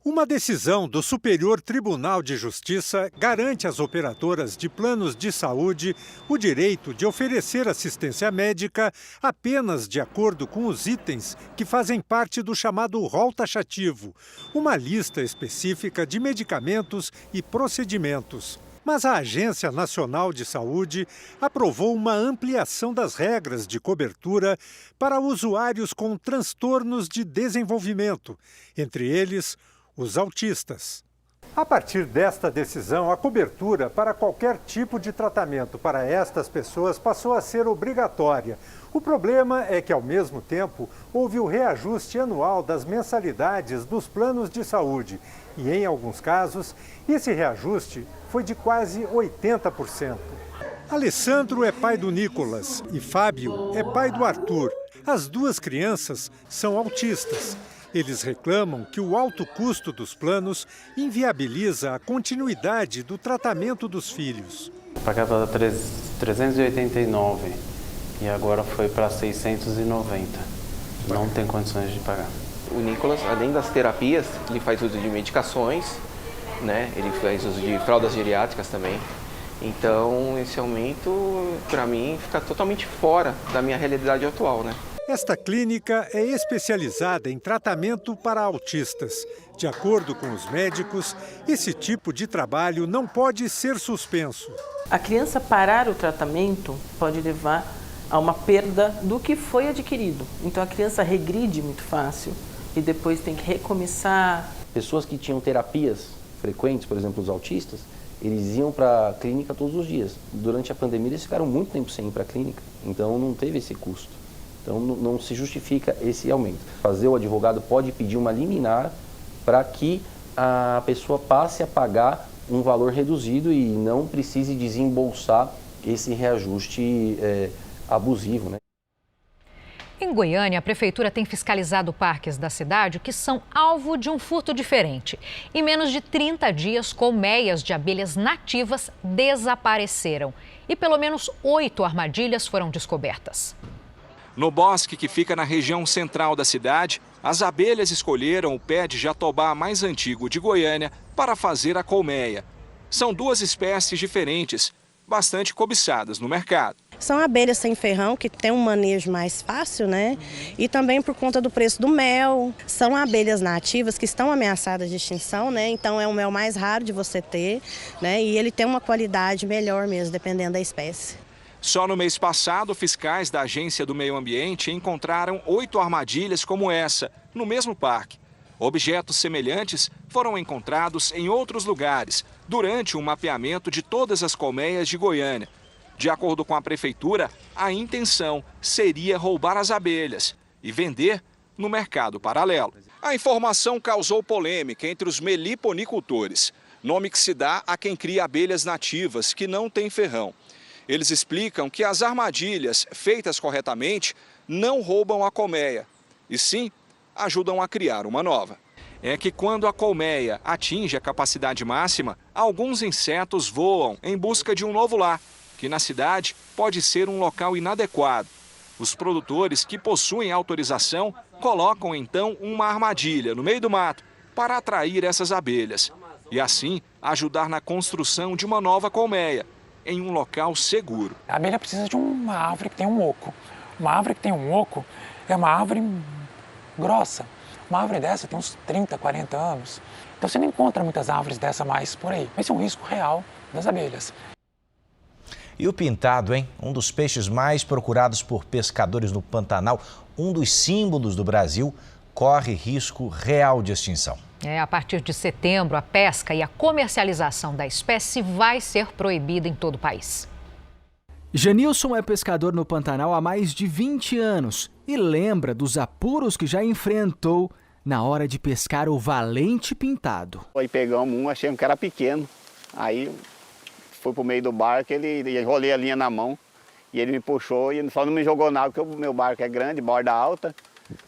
Uma decisão do Superior Tribunal de Justiça garante às operadoras de planos de saúde o direito de oferecer assistência médica apenas de acordo com os itens que fazem parte do chamado rol taxativo, uma lista específica de medicamentos e procedimentos. Mas a Agência Nacional de Saúde aprovou uma ampliação das regras de cobertura para usuários com transtornos de desenvolvimento, entre eles os autistas. A partir desta decisão, a cobertura para qualquer tipo de tratamento para estas pessoas passou a ser obrigatória. O problema é que, ao mesmo tempo, houve o reajuste anual das mensalidades dos planos de saúde. E, em alguns casos, esse reajuste foi de quase 80%. Alessandro é pai do Nicolas e Fábio é pai do Arthur. As 2 crianças são autistas. Eles reclamam que o alto custo dos planos inviabiliza a continuidade do tratamento dos filhos. Pagava 389 e agora foi para 690. Não tem condições de pagar. O Nicolas, além das terapias, ele faz uso de medicações, né? Ele faz uso de fraldas geriátricas também. Então, esse aumento, para mim, fica totalmente fora da minha realidade atual, né? Esta clínica é especializada em tratamento para autistas. De acordo com os médicos, esse tipo de trabalho não pode ser suspenso. A criança parar o tratamento pode levar a uma perda do que foi adquirido. Então a criança regride muito fácil e depois tem que recomeçar. Pessoas que tinham terapias frequentes, por exemplo, os autistas, eles iam para a clínica todos os dias. Durante a pandemia eles ficaram muito tempo sem ir para a clínica, então não teve esse custo. Então não se justifica esse aumento. O advogado pode pedir uma liminar para que a pessoa passe a pagar um valor reduzido e não precise desembolsar esse reajuste abusivo, né? Em Goiânia, a prefeitura tem fiscalizado parques da cidade que são alvo de um furto diferente. Em menos de 30 dias, colmeias de abelhas nativas desapareceram e pelo menos 8 armadilhas foram descobertas. No bosque que fica na região central da cidade, as abelhas escolheram o pé de jatobá mais antigo de Goiânia para fazer a colmeia. São 2 espécies diferentes, bastante cobiçadas no mercado. São abelhas sem ferrão, que tem um manejo mais fácil, né? E também por conta do preço do mel. São abelhas nativas que estão ameaçadas de extinção, né? Então é um mel mais raro de você ter, né? E ele tem uma qualidade melhor mesmo, dependendo da espécie. Só no mês passado, fiscais da Agência do Meio Ambiente encontraram 8 armadilhas como essa, no mesmo parque. Objetos semelhantes foram encontrados em outros lugares, durante o mapeamento de todas as colmeias de Goiânia. De acordo com a prefeitura, a intenção seria roubar as abelhas e vender no mercado paralelo. A informação causou polêmica entre os meliponicultores, nome que se dá a quem cria abelhas nativas que não têm ferrão. Eles explicam que as armadilhas feitas corretamente não roubam a colmeia, e sim ajudam a criar uma nova. É que quando a colmeia atinge a capacidade máxima, alguns insetos voam em busca de um novo lar, que na cidade pode ser um local inadequado. Os produtores que possuem autorização colocam então uma armadilha no meio do mato para atrair essas abelhas e assim ajudar na construção de uma nova colmeia em um local seguro. A abelha precisa de uma árvore que tem um oco. Uma árvore que tem um oco é uma árvore grossa. Uma árvore dessa tem uns 30, 40 anos. Então você não encontra muitas árvores dessa mais por aí. Esse é um risco real das abelhas. E o pintado, hein? Um dos peixes mais procurados por pescadores no Pantanal, um dos símbolos do Brasil, corre risco real de extinção. A partir de setembro, a pesca e a comercialização da espécie vai ser proibida em todo o país. Janilson é pescador no Pantanal há mais de 20 anos e lembra dos apuros que já enfrentou na hora de pescar o valente pintado. Aí pegamos um, achamos que era pequeno, aí foi pro meio do barco, ele enrolei a linha na mão e ele me puxou e só não me jogou na água porque o meu barco é grande, borda alta.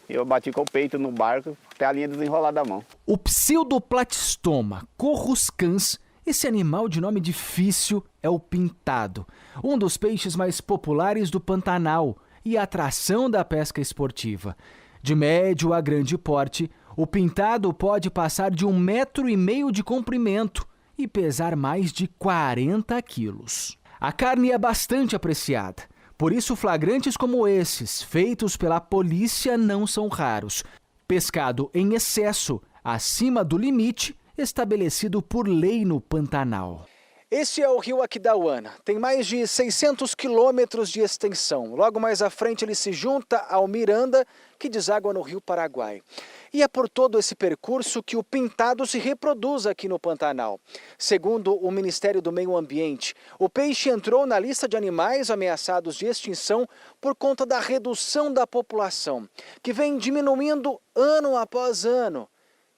Eu bati com o peito no barco até a linha desenrolar da mão. O Pseudoplatystoma coruscans, esse animal de nome difícil, é o pintado, um dos peixes mais populares do Pantanal e atração da pesca esportiva. De médio a grande porte, o pintado pode passar de 1,5 metro de comprimento e pesar mais de 40 quilos. A carne é bastante apreciada. Por isso, flagrantes como esses, feitos pela polícia, não são raros. Pescado em excesso, acima do limite estabelecido por lei no Pantanal. Esse é o rio Aquidauana. Tem mais de 600 quilômetros de extensão. Logo mais à frente ele se junta ao Miranda, que deságua no rio Paraguai. E é por todo esse percurso que o pintado se reproduz aqui no Pantanal. Segundo o Ministério do Meio Ambiente, o peixe entrou na lista de animais ameaçados de extinção por conta da redução da população, que vem diminuindo ano após ano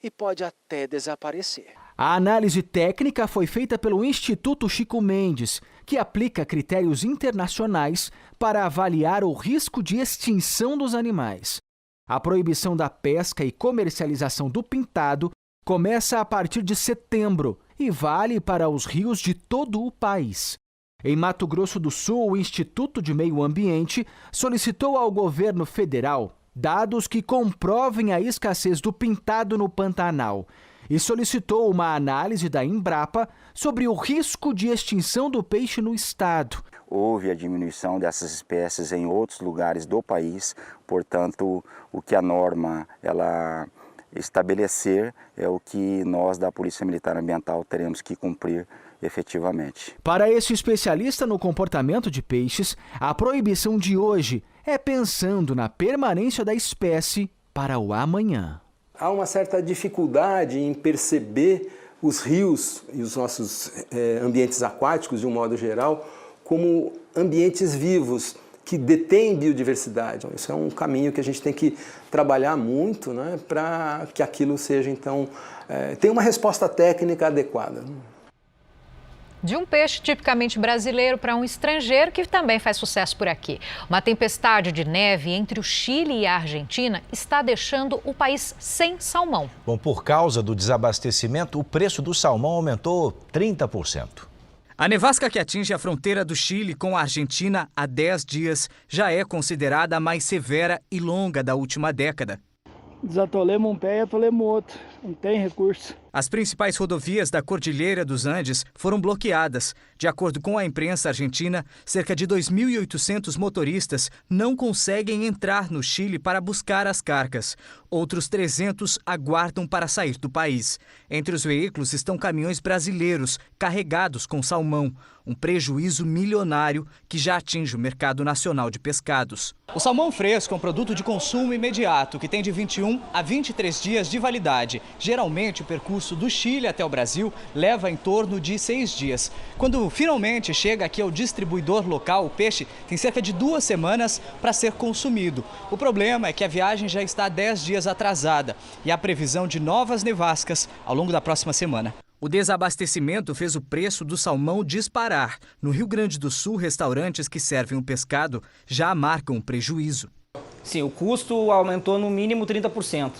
e pode até desaparecer. A análise técnica foi feita pelo Instituto Chico Mendes, que aplica critérios internacionais para avaliar o risco de extinção dos animais. A proibição da pesca e comercialização do pintado começa a partir de setembro e vale para os rios de todo o país. Em Mato Grosso do Sul, o Instituto de Meio Ambiente solicitou ao governo federal dados que comprovem a escassez do pintado no Pantanal e solicitou uma análise da Embrapa sobre o risco de extinção do peixe no estado. Houve a diminuição dessas espécies em outros lugares do país, portanto, o que a norma ela estabelecer é o que nós da Polícia Militar Ambiental teremos que cumprir efetivamente. Para esse especialista no comportamento de peixes, a proibição de hoje é pensando na permanência da espécie para o amanhã. Há uma certa dificuldade em perceber os rios e os nossos ambientes aquáticos, de um modo geral, como ambientes vivos que detêm biodiversidade. Isso é um caminho que a gente tem que trabalhar muito, né, para que aquilo seja, então, tenha uma resposta técnica adequada. De um peixe tipicamente brasileiro para um estrangeiro que também faz sucesso por aqui. Uma tempestade de neve entre o Chile e a Argentina está deixando o país sem salmão. Bom, por causa do desabastecimento, o preço do salmão aumentou 30%. A nevasca que atinge a fronteira do Chile com a Argentina há 10 dias já é considerada a mais severa e longa da última década. Desatolemos um pé e atolemos outro. Não tem recurso. As principais rodovias da Cordilheira dos Andes foram bloqueadas. De acordo com a imprensa argentina, cerca de 2.800 motoristas não conseguem entrar no Chile para buscar as cargas. Outros 300 aguardam para sair do país. Entre os veículos estão caminhões brasileiros carregados com salmão, um prejuízo milionário que já atinge o mercado nacional de pescados. O salmão fresco é um produto de consumo imediato que tem de 21 a 23 dias de validade. Geralmente, o percurso do Chile até o Brasil leva em torno de 6 dias. Quando finalmente chega aqui ao distribuidor local, o peixe tem cerca de 2 semanas para ser consumido. O problema é que a viagem já está 10 dias atrasada e há previsão de novas nevascas ao longo da próxima semana. O desabastecimento fez o preço do salmão disparar. No Rio Grande do Sul, restaurantes que servem o pescado já marcam um prejuízo. Sim, o custo aumentou no mínimo 30%.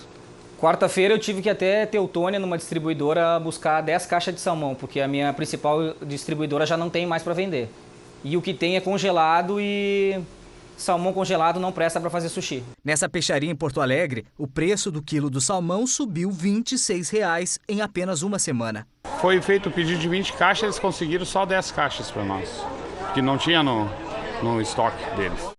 Quarta-feira eu tive que até Teutônia, numa distribuidora, buscar 10 caixas de salmão, porque a minha principal distribuidora já não tem mais para vender. E o que tem é congelado e salmão congelado não presta para fazer sushi. Nessa peixaria em Porto Alegre, o preço do quilo do salmão subiu R$ 26 em apenas uma semana. Foi feito o pedido de 20 caixas, eles conseguiram só 10 caixas para nós, que não tinha no estoque deles.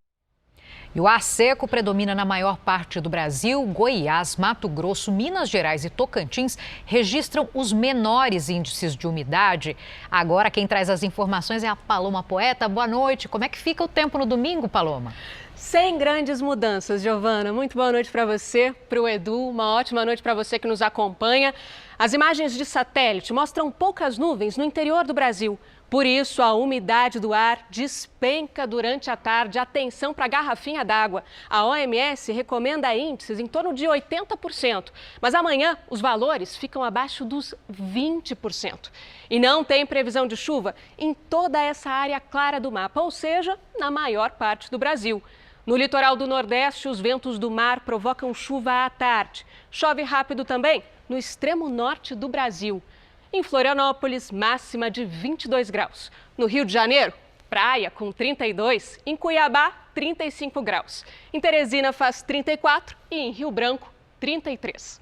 E o ar seco predomina na maior parte do Brasil. Goiás, Mato Grosso, Minas Gerais e Tocantins registram os menores índices de umidade. Agora quem traz as informações é a Paloma Poeta. Boa noite. Como é que fica o tempo no domingo, Paloma? Sem grandes mudanças, Giovana. Muito boa noite para você, para o Edu. Uma ótima noite para você que nos acompanha. As imagens de satélite mostram poucas nuvens no interior do Brasil. Por isso, a umidade do ar despenca durante a tarde. Atenção para a garrafinha d'água. A OMS recomenda índices em torno de 80%. Mas amanhã, os valores ficam abaixo dos 20%. E não tem previsão de chuva em toda essa área clara do mapa, ou seja, na maior parte do Brasil. No litoral do Nordeste, os ventos do mar provocam chuva à tarde. Chove rápido também no extremo norte do Brasil. Em Florianópolis, máxima de 22 graus. No Rio de Janeiro, praia com 32. Em Cuiabá, 35 graus. Em Teresina faz 34 e em Rio Branco, 33.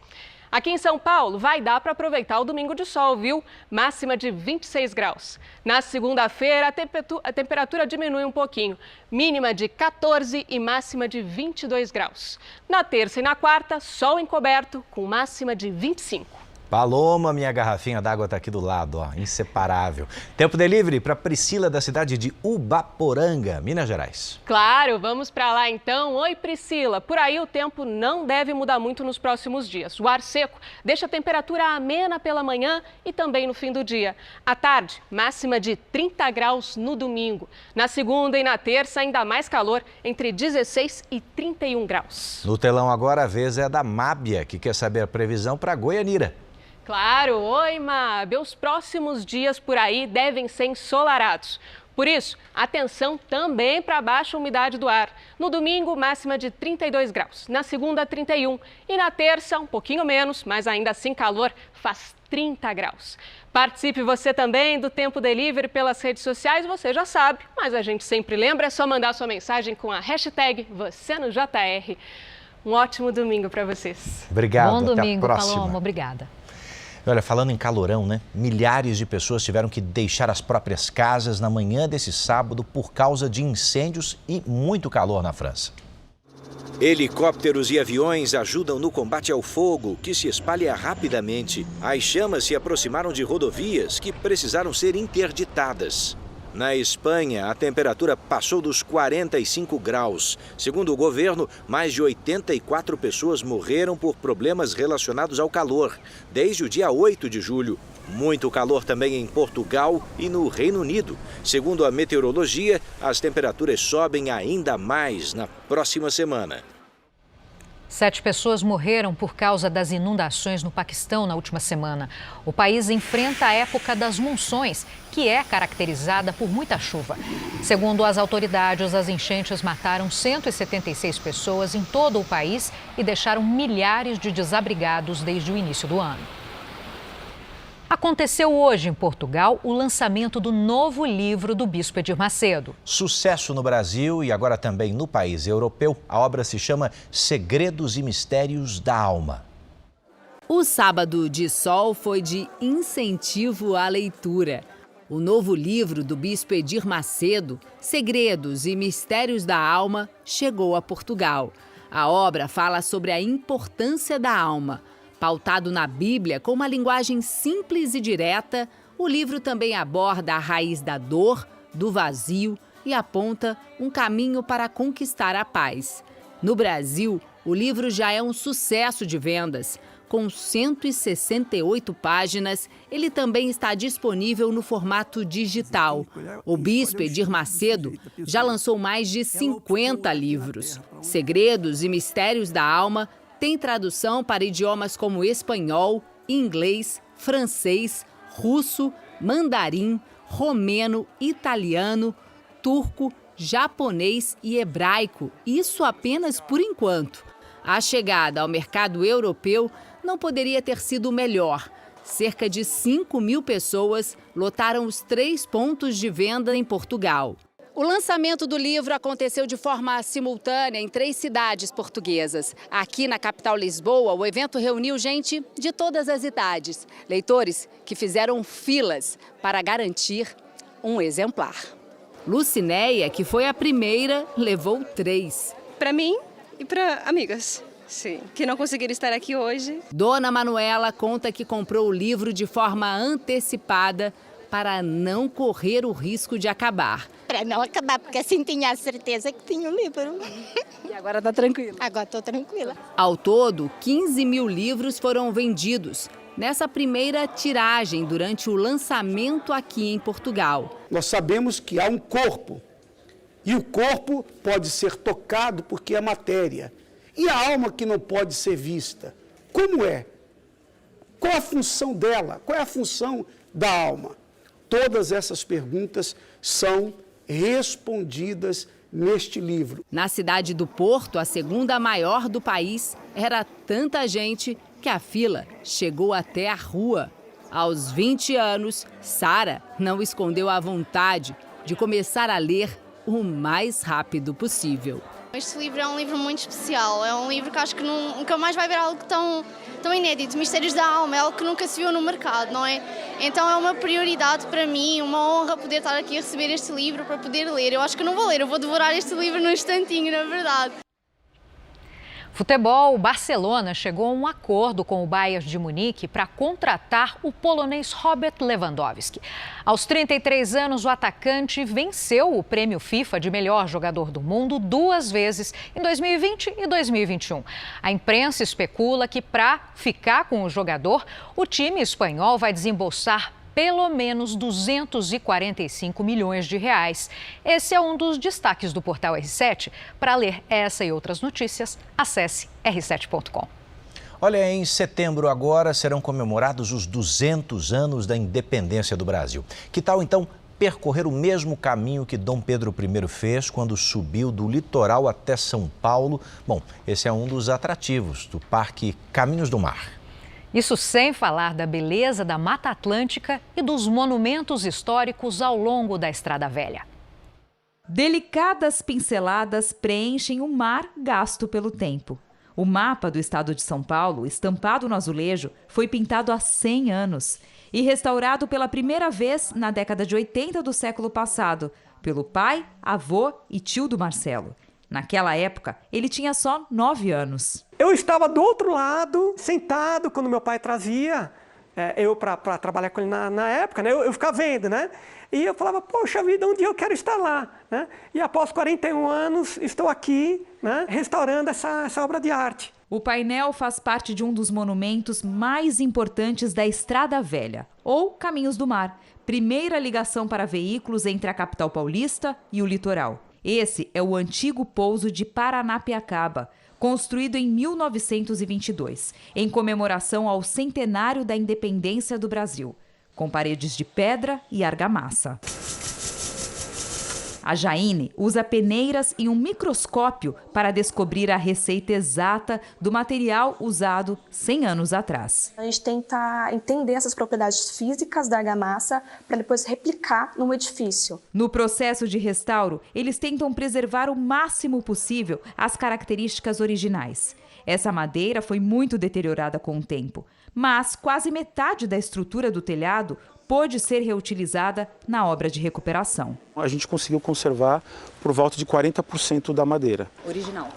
Aqui em São Paulo, vai dar para aproveitar o domingo de sol, viu? Máxima de 26 graus. Na segunda-feira, a temperatura diminui um pouquinho. Mínima de 14 e máxima de 22 graus. Na terça e na quarta, sol encoberto com máxima de 25. Paloma, minha garrafinha d'água está aqui do lado, ó, inseparável. Tempo delivery para Priscila, da cidade de Ubaporanga, Minas Gerais. Claro, vamos para lá então. Oi, Priscila. Por aí o tempo não deve mudar muito nos próximos dias. O ar seco deixa a temperatura amena pela manhã e também no fim do dia. À tarde, máxima de 30 graus no domingo. Na segunda e na terça, ainda mais calor, entre 16 e 31 graus. No telão agora, a vez é da Mábia, que quer saber a previsão para Goianira. Claro, oi, Mábia. Os próximos dias por aí devem ser ensolarados. Por isso, atenção também para a baixa umidade do ar. No domingo, máxima de 32 graus. Na segunda, 31. E na terça, um pouquinho menos, mas ainda assim calor, faz 30 graus. Participe você também do Tempo Delivery pelas redes sociais, você já sabe. Mas a gente sempre lembra, é só mandar sua mensagem com a hashtag #VocêNoJR. Um ótimo domingo para vocês. Obrigado, Bom domingo, até a próxima. Paloma, obrigada. E olha, falando em calorão, né? Milhares de pessoas tiveram que deixar as próprias casas na manhã desse sábado por causa de incêndios e muito calor na França. Helicópteros e aviões ajudam no combate ao fogo, que se espalha rapidamente. As chamas se aproximaram de rodovias que precisaram ser interditadas. Na Espanha, a temperatura passou dos 45 graus. Segundo o governo, mais de 84 pessoas morreram por problemas relacionados ao calor, desde o dia 8 de julho. Muito calor também em Portugal e no Reino Unido. Segundo a meteorologia, as temperaturas sobem ainda mais na próxima semana. 7 pessoas morreram por causa das inundações no Paquistão na última semana. O país enfrenta a época das monções, que é caracterizada por muita chuva. Segundo as autoridades, as enchentes mataram 176 pessoas em todo o país e deixaram milhares de desabrigados desde o início do ano. Aconteceu hoje em Portugal o lançamento do novo livro do Bispo Edir Macedo. Sucesso no Brasil e agora também no país europeu. A obra se chama Segredos e Mistérios da Alma. O Sábado de Sol foi de incentivo à leitura. O novo livro do Bispo Edir Macedo, Segredos e Mistérios da Alma, chegou a Portugal. A obra fala sobre a importância da alma. Pautado na Bíblia com uma linguagem simples e direta, o livro também aborda a raiz da dor, do vazio e aponta um caminho para conquistar a paz. No Brasil, o livro já é um sucesso de vendas. Com 168 páginas, ele também está disponível no formato digital. O Bispo Edir Macedo já lançou mais de 50 livros. Segredos e Mistérios da Alma tem tradução para idiomas como espanhol, inglês, francês, russo, mandarim, romeno, italiano, turco, japonês e hebraico. Isso apenas por enquanto. A chegada ao mercado europeu não poderia ter sido melhor. Cerca de 5.000 pessoas lotaram os 3 pontos de venda em Portugal. O lançamento do livro aconteceu de forma simultânea em 3 cidades portuguesas. Aqui na capital Lisboa, o evento reuniu gente de todas as idades. Leitores que fizeram filas para garantir um exemplar. Lucinéia, que foi a primeira, levou 3. Para mim e para amigas, sim, que não conseguiram estar aqui hoje. Dona Manuela conta que comprou o livro de forma antecipada para não correr o risco de acabar. Para não acabar, porque assim tinha a certeza que tinha o livro. E agora está tranquila? Agora estou tranquila. Ao todo, 15.000 livros foram vendidos nessa primeira tiragem durante o lançamento aqui em Portugal. Nós sabemos que há um corpo, e o corpo pode ser tocado porque é matéria. E a alma que não pode ser vista, como é? Qual a função dela? Qual é a função da alma? Todas essas perguntas são respondidas neste livro. Na cidade do Porto, a segunda maior do país, era tanta gente que a fila chegou até a rua. Aos 20 anos, Sara não escondeu a vontade de começar a ler o mais rápido possível. Este livro é um livro muito especial, é um livro que acho que nunca mais vai ver algo tão inédito. Mistérios da Alma é algo que nunca se viu no mercado, não é? Então é uma prioridade para mim, uma honra poder estar aqui a receber este livro para poder ler. Eu acho que não vou ler, eu vou devorar este livro num instantinho, na verdade. Futebol, o Barcelona chegou a um acordo com o Bayern de Munique para contratar o polonês Robert Lewandowski. Aos 33 anos, o atacante venceu o prêmio FIFA de melhor jogador do mundo 2 vezes, em 2020 e 2021. A imprensa especula que, para ficar com o jogador, o time espanhol vai desembolsar pelo menos 245 milhões de reais. Esse é um dos destaques do portal R7. Para ler essa e outras notícias, acesse r7.com. Olha, em setembro agora serão comemorados os 200 anos da independência do Brasil. Que tal, então, percorrer o mesmo caminho que Dom Pedro I fez quando subiu do litoral até São Paulo? Bom, esse é um dos atrativos do Parque Caminhos do Mar. Isso sem falar da beleza da Mata Atlântica e dos monumentos históricos ao longo da Estrada Velha. Delicadas pinceladas preenchem o mar gasto pelo tempo. O mapa do estado de São Paulo, estampado no azulejo, foi pintado há 100 anos e restaurado pela primeira vez na década de 80 do século passado, pelo pai, avô e tio do Marcelo. Naquela época, ele tinha só 9 anos. Eu estava do outro lado, sentado, quando meu pai trazia eu para trabalhar com ele na época, né? Eu ficava vendo, né? E eu falava, poxa vida, um dia eu quero estar lá, né? E após 41 anos, estou aqui, né, restaurando essa obra de arte. O painel faz parte de um dos monumentos mais importantes da Estrada Velha, ou Caminhos do Mar, primeira ligação para veículos entre a capital paulista e o litoral. Esse é o antigo pouso de Paranapiacaba, construído em 1922, em comemoração ao centenário da independência do Brasil, com paredes de pedra e argamassa. A Jaine usa peneiras e um microscópio para descobrir a receita exata do material usado 100 anos atrás. A gente tenta entender essas propriedades físicas da argamassa para depois replicar no edifício. No processo de restauro, eles tentam preservar o máximo possível as características originais. Essa madeira foi muito deteriorada com o tempo, mas quase metade da estrutura do telhado pôde ser reutilizada na obra de recuperação. A gente conseguiu conservar por volta de 40% da madeira.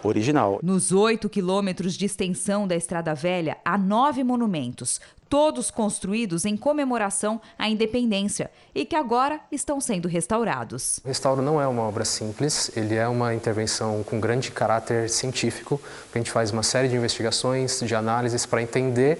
Original. Nos 8 quilômetros de extensão da Estrada Velha, há 9 monumentos, todos construídos em comemoração à independência e que agora estão sendo restaurados. O restauro não é uma obra simples, ele é uma intervenção com grande caráter científico. A gente faz uma série de investigações, de análises para entender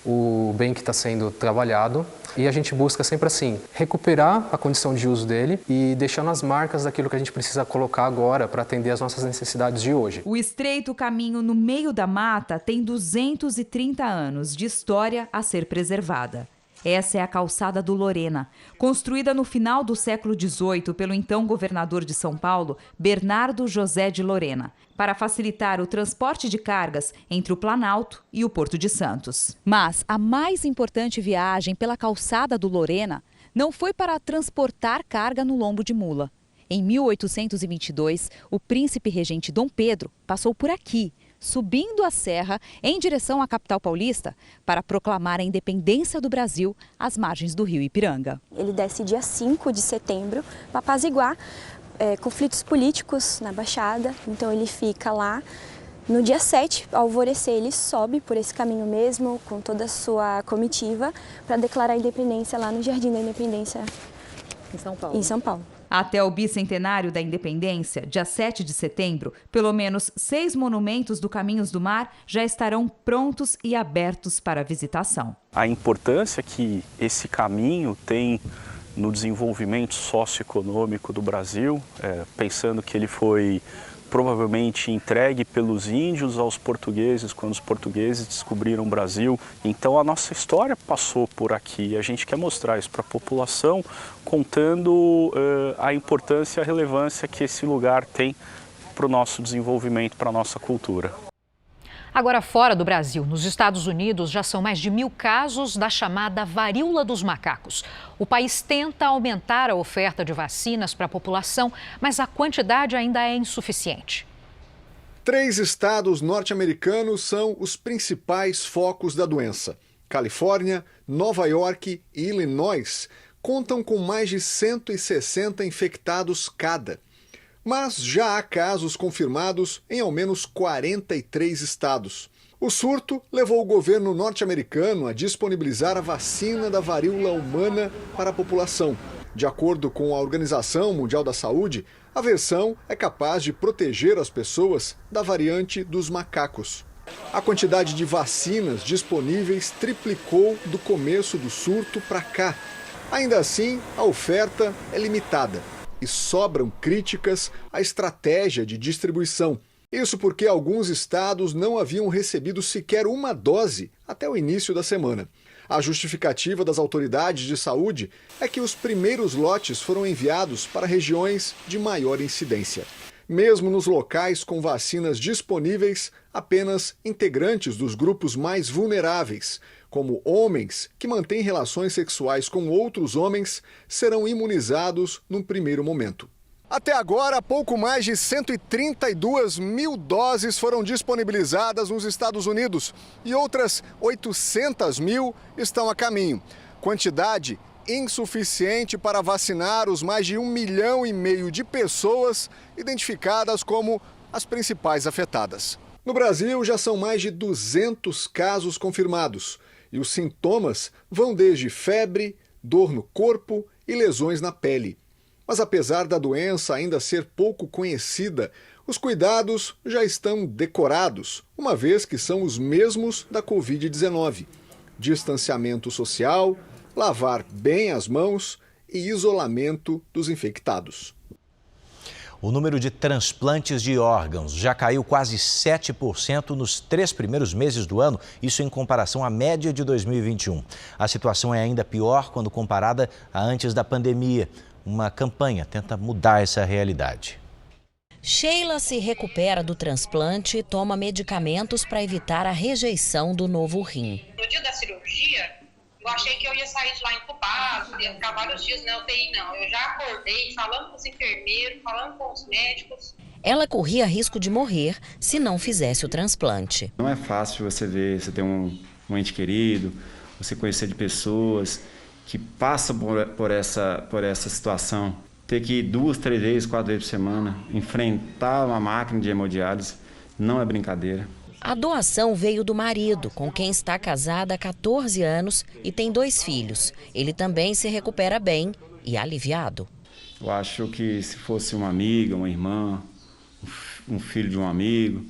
o bem que está sendo trabalhado, e a gente busca sempre assim, recuperar a condição de uso dele e deixando as marcas daquilo que a gente precisa colocar agora para atender às nossas necessidades de hoje. O estreito caminho no meio da mata tem 230 anos de história a ser preservada. Essa é a calçada do Lorena, construída no final do século XVIII pelo então governador de São Paulo, Bernardo José de Lorena, para facilitar o transporte de cargas entre o Planalto e o Porto de Santos. Mas a mais importante viagem pela calçada do Lorena não foi para transportar carga no lombo de mula. Em 1822, o príncipe regente Dom Pedro passou por aqui, subindo a serra em direção à capital paulista para proclamar a independência do Brasil às margens do rio Ipiranga. Ele desce dia 5 de setembro para apaziguar conflitos políticos na Baixada, então ele fica lá. No dia 7, ao alvorecer, ele sobe por esse caminho mesmo, com toda a sua comitiva, para declarar a independência lá no Jardim da Independência, em São Paulo. Até o bicentenário da independência, dia 7 de setembro, pelo menos 6 monumentos do Caminhos do Mar já estarão prontos e abertos para visitação. A importância que esse caminho tem no desenvolvimento socioeconômico do Brasil, pensando que ele foi provavelmente entregue pelos índios aos portugueses quando os portugueses descobriram o Brasil. Então a nossa história passou por aqui e a gente quer mostrar isso para a população, contando a importância e a relevância que esse lugar tem para o nosso desenvolvimento, para a nossa cultura. Agora, fora do Brasil, nos Estados Unidos, já são mais de 1000 casos da chamada varíola dos macacos. O país tenta aumentar a oferta de vacinas para a população, mas a quantidade ainda é insuficiente. 3 estados norte-americanos são os principais focos da doença. Califórnia, Nova York e Illinois contam com mais de 160 infectados cada. Mas já há casos confirmados em ao menos 43 estados. O surto levou o governo norte-americano a disponibilizar a vacina da varíola humana para a população. De acordo com a Organização Mundial da Saúde, a versão é capaz de proteger as pessoas da variante dos macacos. A quantidade de vacinas disponíveis triplicou do começo do surto para cá. Ainda assim, a oferta é limitada. E sobram críticas à estratégia de distribuição. Isso porque alguns estados não haviam recebido sequer uma dose até o início da semana. A justificativa das autoridades de saúde é que os primeiros lotes foram enviados para regiões de maior incidência. Mesmo nos locais com vacinas disponíveis, apenas integrantes dos grupos mais vulneráveis, como homens que mantêm relações sexuais com outros homens, serão imunizados num primeiro momento. Até agora, pouco mais de 132 mil doses foram disponibilizadas nos Estados Unidos e outras 800 mil estão a caminho. Quantidade insuficiente para vacinar os mais de 1,5 milhão de pessoas identificadas como as principais afetadas. No Brasil, já são mais de 200 casos confirmados e os sintomas vão desde febre, dor no corpo e lesões na pele. Mas apesar da doença ainda ser pouco conhecida, os cuidados já estão decorados, uma vez que são os mesmos da Covid-19. Distanciamento social, lavar bem as mãos e isolamento dos infectados. O número de transplantes de órgãos já caiu quase 7% nos 3 primeiros meses do ano, isso em comparação à média de 2021. A situação é ainda pior quando comparada a antes da pandemia. Uma campanha tenta mudar essa realidade. Sheila se recupera do transplante e toma medicamentos para evitar a rejeição do novo rim. No dia da cirurgia, eu achei que eu ia sair de lá entubado, ia ficar vários dias na UTI, não. Eu já acordei falando com os enfermeiros, falando com os médicos. Ela corria risco de morrer se não fizesse o transplante. Não é fácil você ver, você ter um ente querido, você conhecer de pessoas que passam por essa situação. Ter que ir 2, 3 vezes, 4 vezes por semana, enfrentar uma máquina de hemodiálise, não é brincadeira. A doação veio do marido, com quem está casada há 14 anos e tem 2 filhos. Ele também se recupera bem e aliviado. Eu acho que se fosse uma amiga, uma irmã, um filho de um amigo,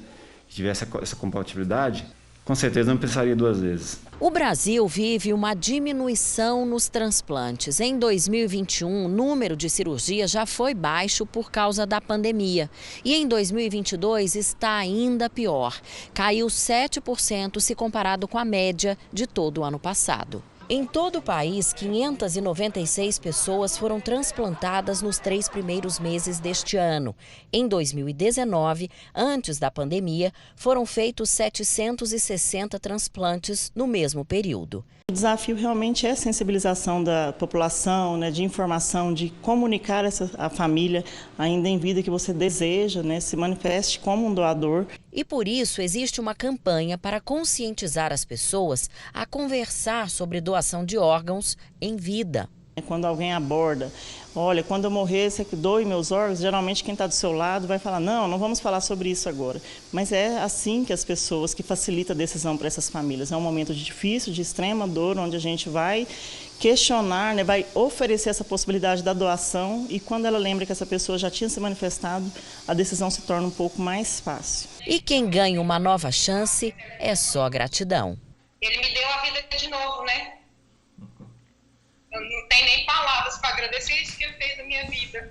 que tivesse essa compatibilidade, com certeza não pensaria 2 vezes. O Brasil vive uma diminuição nos transplantes. Em 2021, o número de cirurgias já foi baixo por causa da pandemia. E em 2022 está ainda pior. Caiu 7% se comparado com a média de todo o ano passado. Em todo o país, 596 pessoas foram transplantadas nos 3 primeiros meses deste ano. Em 2019, antes da pandemia, foram feitos 760 transplantes no mesmo período. O desafio realmente é a sensibilização da população, de informação, de comunicar a família ainda em vida que você deseja, se manifeste como um doador. E por isso existe uma campanha para conscientizar as pessoas a conversar sobre doação de órgãos em vida. Quando alguém aborda, olha, quando eu morrer, você doe meus órgãos, geralmente quem está do seu lado vai falar, não vamos falar sobre isso agora. Mas é assim que as pessoas, que facilita a decisão para essas famílias. É um momento difícil, de extrema dor, onde a gente vai questionar, vai oferecer essa possibilidade da doação e quando ela lembra que essa pessoa já tinha se manifestado, a decisão se torna um pouco mais fácil. E quem ganha uma nova chance é só gratidão. Ele me deu a vida de novo, né? Eu não tenho nem palavras para agradecer isso que ele fez na minha vida.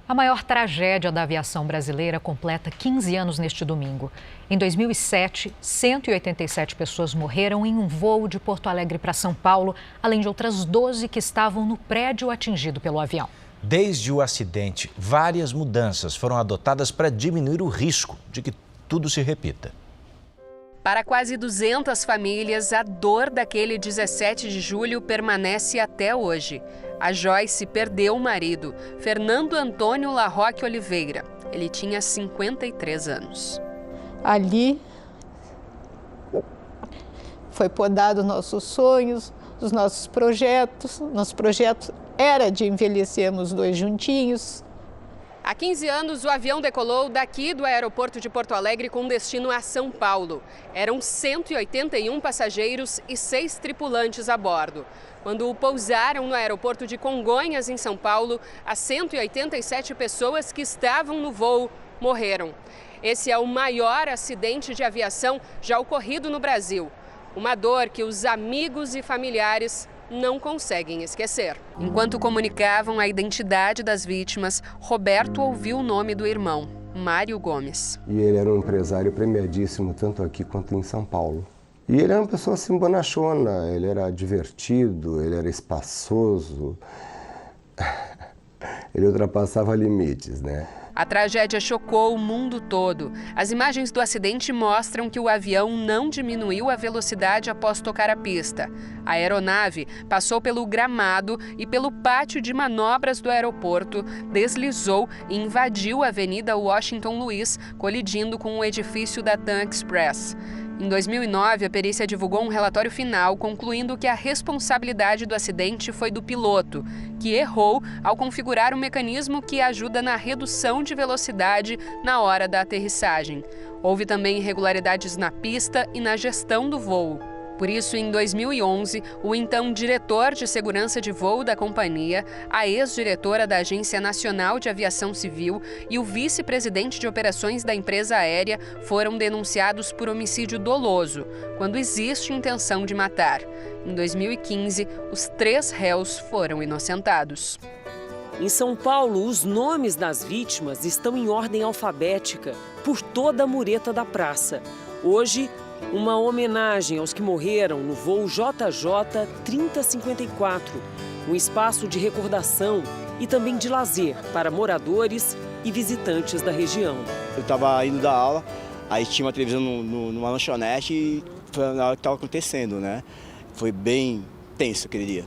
A maior tragédia da aviação brasileira completa 15 anos neste domingo. Em 2007, 187 pessoas morreram em um voo de Porto Alegre para São Paulo, além de outras 12 que estavam no prédio atingido pelo avião. Desde o acidente, várias mudanças foram adotadas para diminuir o risco de que tudo se repita. Para quase 200 famílias, a dor daquele 17 de julho permanece até hoje. A Joyce perdeu o marido, Fernando Antônio Larroque Oliveira. Ele tinha 53 anos. Ali foi podado nossos sonhos, os nossos projetos. Nosso projeto era de envelhecermos 2 juntinhos. Há 15 anos, o avião decolou daqui do aeroporto de Porto Alegre com destino a São Paulo. Eram 181 passageiros e 6 tripulantes a bordo. Quando pousaram no aeroporto de Congonhas, em São Paulo, as 187 pessoas que estavam no voo morreram. Esse é o maior acidente de aviação já ocorrido no Brasil. Uma dor que os amigos e familiares não conseguem esquecer. Enquanto comunicavam a identidade das vítimas, Roberto ouviu o nome do irmão, Mário Gomes. E ele era um empresário premiadíssimo, tanto aqui quanto em São Paulo. E ele era uma pessoa assim bonachona, ele era divertido, ele era espaçoso. ele ultrapassava limites, né? A tragédia chocou o mundo todo. As imagens do acidente mostram que o avião não diminuiu a velocidade após tocar a pista. A aeronave passou pelo gramado e pelo pátio de manobras do aeroporto, deslizou e invadiu a Avenida Washington Luiz, colidindo com o edifício da TAM Express. Em 2009, a perícia divulgou um relatório final concluindo que a responsabilidade do acidente foi do piloto, que errou ao configurar um mecanismo que ajuda na redução de velocidade na hora da aterrissagem. Houve também irregularidades na pista e na gestão do voo. Por isso, em 2011, o então diretor de segurança de voo da companhia, a ex-diretora da Agência Nacional de Aviação Civil e o vice-presidente de operações da empresa aérea foram denunciados por homicídio doloso, quando existe intenção de matar. Em 2015, os 3 réus foram inocentados. Em São Paulo, os nomes das vítimas estão em ordem alfabética por toda a mureta da praça. Hoje, uma homenagem aos que morreram no voo JJ 3054, um espaço de recordação e também de lazer para moradores e visitantes da região. Eu estava indo dar aula, aí tinha uma televisão numa lanchonete e foi na hora que estava acontecendo, né? Foi bem tenso aquele dia.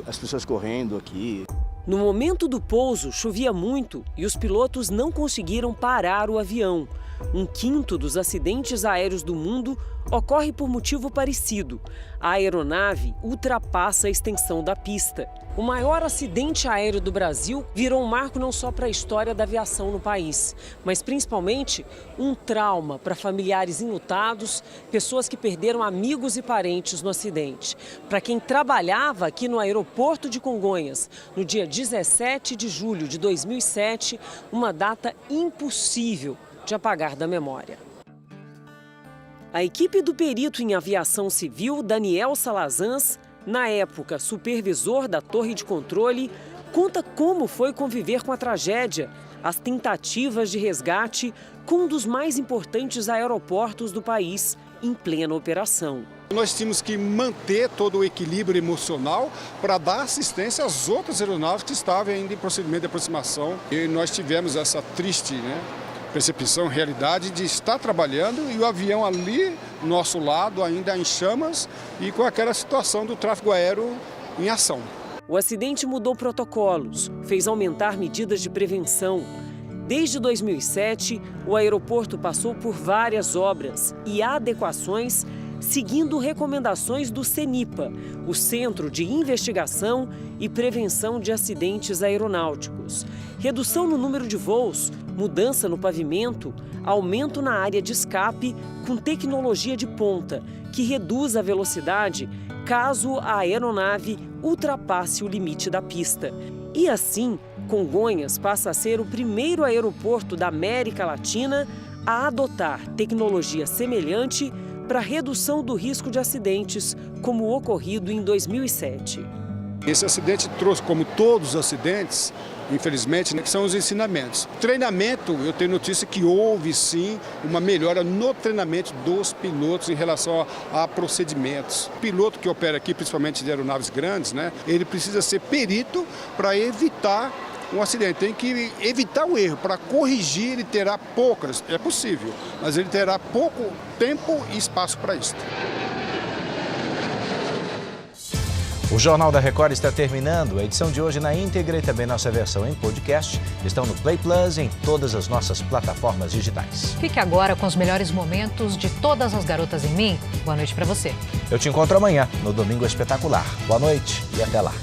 As pessoas correndo aqui. No momento do pouso, chovia muito e os pilotos não conseguiram parar o avião. 1/5 dos acidentes aéreos do mundo ocorre por motivo parecido. A aeronave ultrapassa a extensão da pista. O maior acidente aéreo do Brasil virou um marco não só para a história da aviação no país, mas principalmente um trauma para familiares enlutados, pessoas que perderam amigos e parentes no acidente. Para quem trabalhava aqui no aeroporto de Congonhas, no dia 17 de julho de 2007, uma data impossível de apagar da memória. A equipe do perito em aviação civil, Daniel Salazans, na época supervisor da torre de controle, conta como foi conviver com a tragédia, as tentativas de resgate com um dos mais importantes aeroportos do país em plena operação. Nós tínhamos que manter todo o equilíbrio emocional para dar assistência às outras aeronaves que estavam ainda em procedimento de aproximação. E nós tivemos essa triste, percepção, realidade de estar trabalhando e o avião ali, nosso lado, ainda em chamas e com aquela situação do tráfego aéreo em ação. O acidente mudou protocolos, fez aumentar medidas de prevenção. Desde 2007, o aeroporto passou por várias obras e adequações, seguindo recomendações do CENIPA, o Centro de Investigação e Prevenção de Acidentes Aeronáuticos. Redução no número de voos, mudança no pavimento, aumento na área de escape com tecnologia de ponta, que reduz a velocidade caso a aeronave ultrapasse o limite da pista. E assim, Congonhas passa a ser o primeiro aeroporto da América Latina a adotar tecnologia semelhante para redução do risco de acidentes, como o ocorrido em 2007. Esse acidente trouxe, como todos os acidentes, infelizmente, que são os ensinamentos. Treinamento, eu tenho notícia que houve sim uma melhora no treinamento dos pilotos em relação a procedimentos. O piloto que opera aqui, principalmente de aeronaves grandes, ele precisa ser perito para evitar um acidente. Tem que evitar o erro. Para corrigir, ele terá poucas, é possível, mas ele terá pouco tempo e espaço para isso. O Jornal da Record está terminando. A edição de hoje na íntegra e também nossa versão em podcast estão no Play Plus e em todas as nossas plataformas digitais. Fique agora com os melhores momentos de Todas as Garotas em Mim. Boa noite para você. Eu te encontro amanhã no Domingo Espetacular. Boa noite e até lá.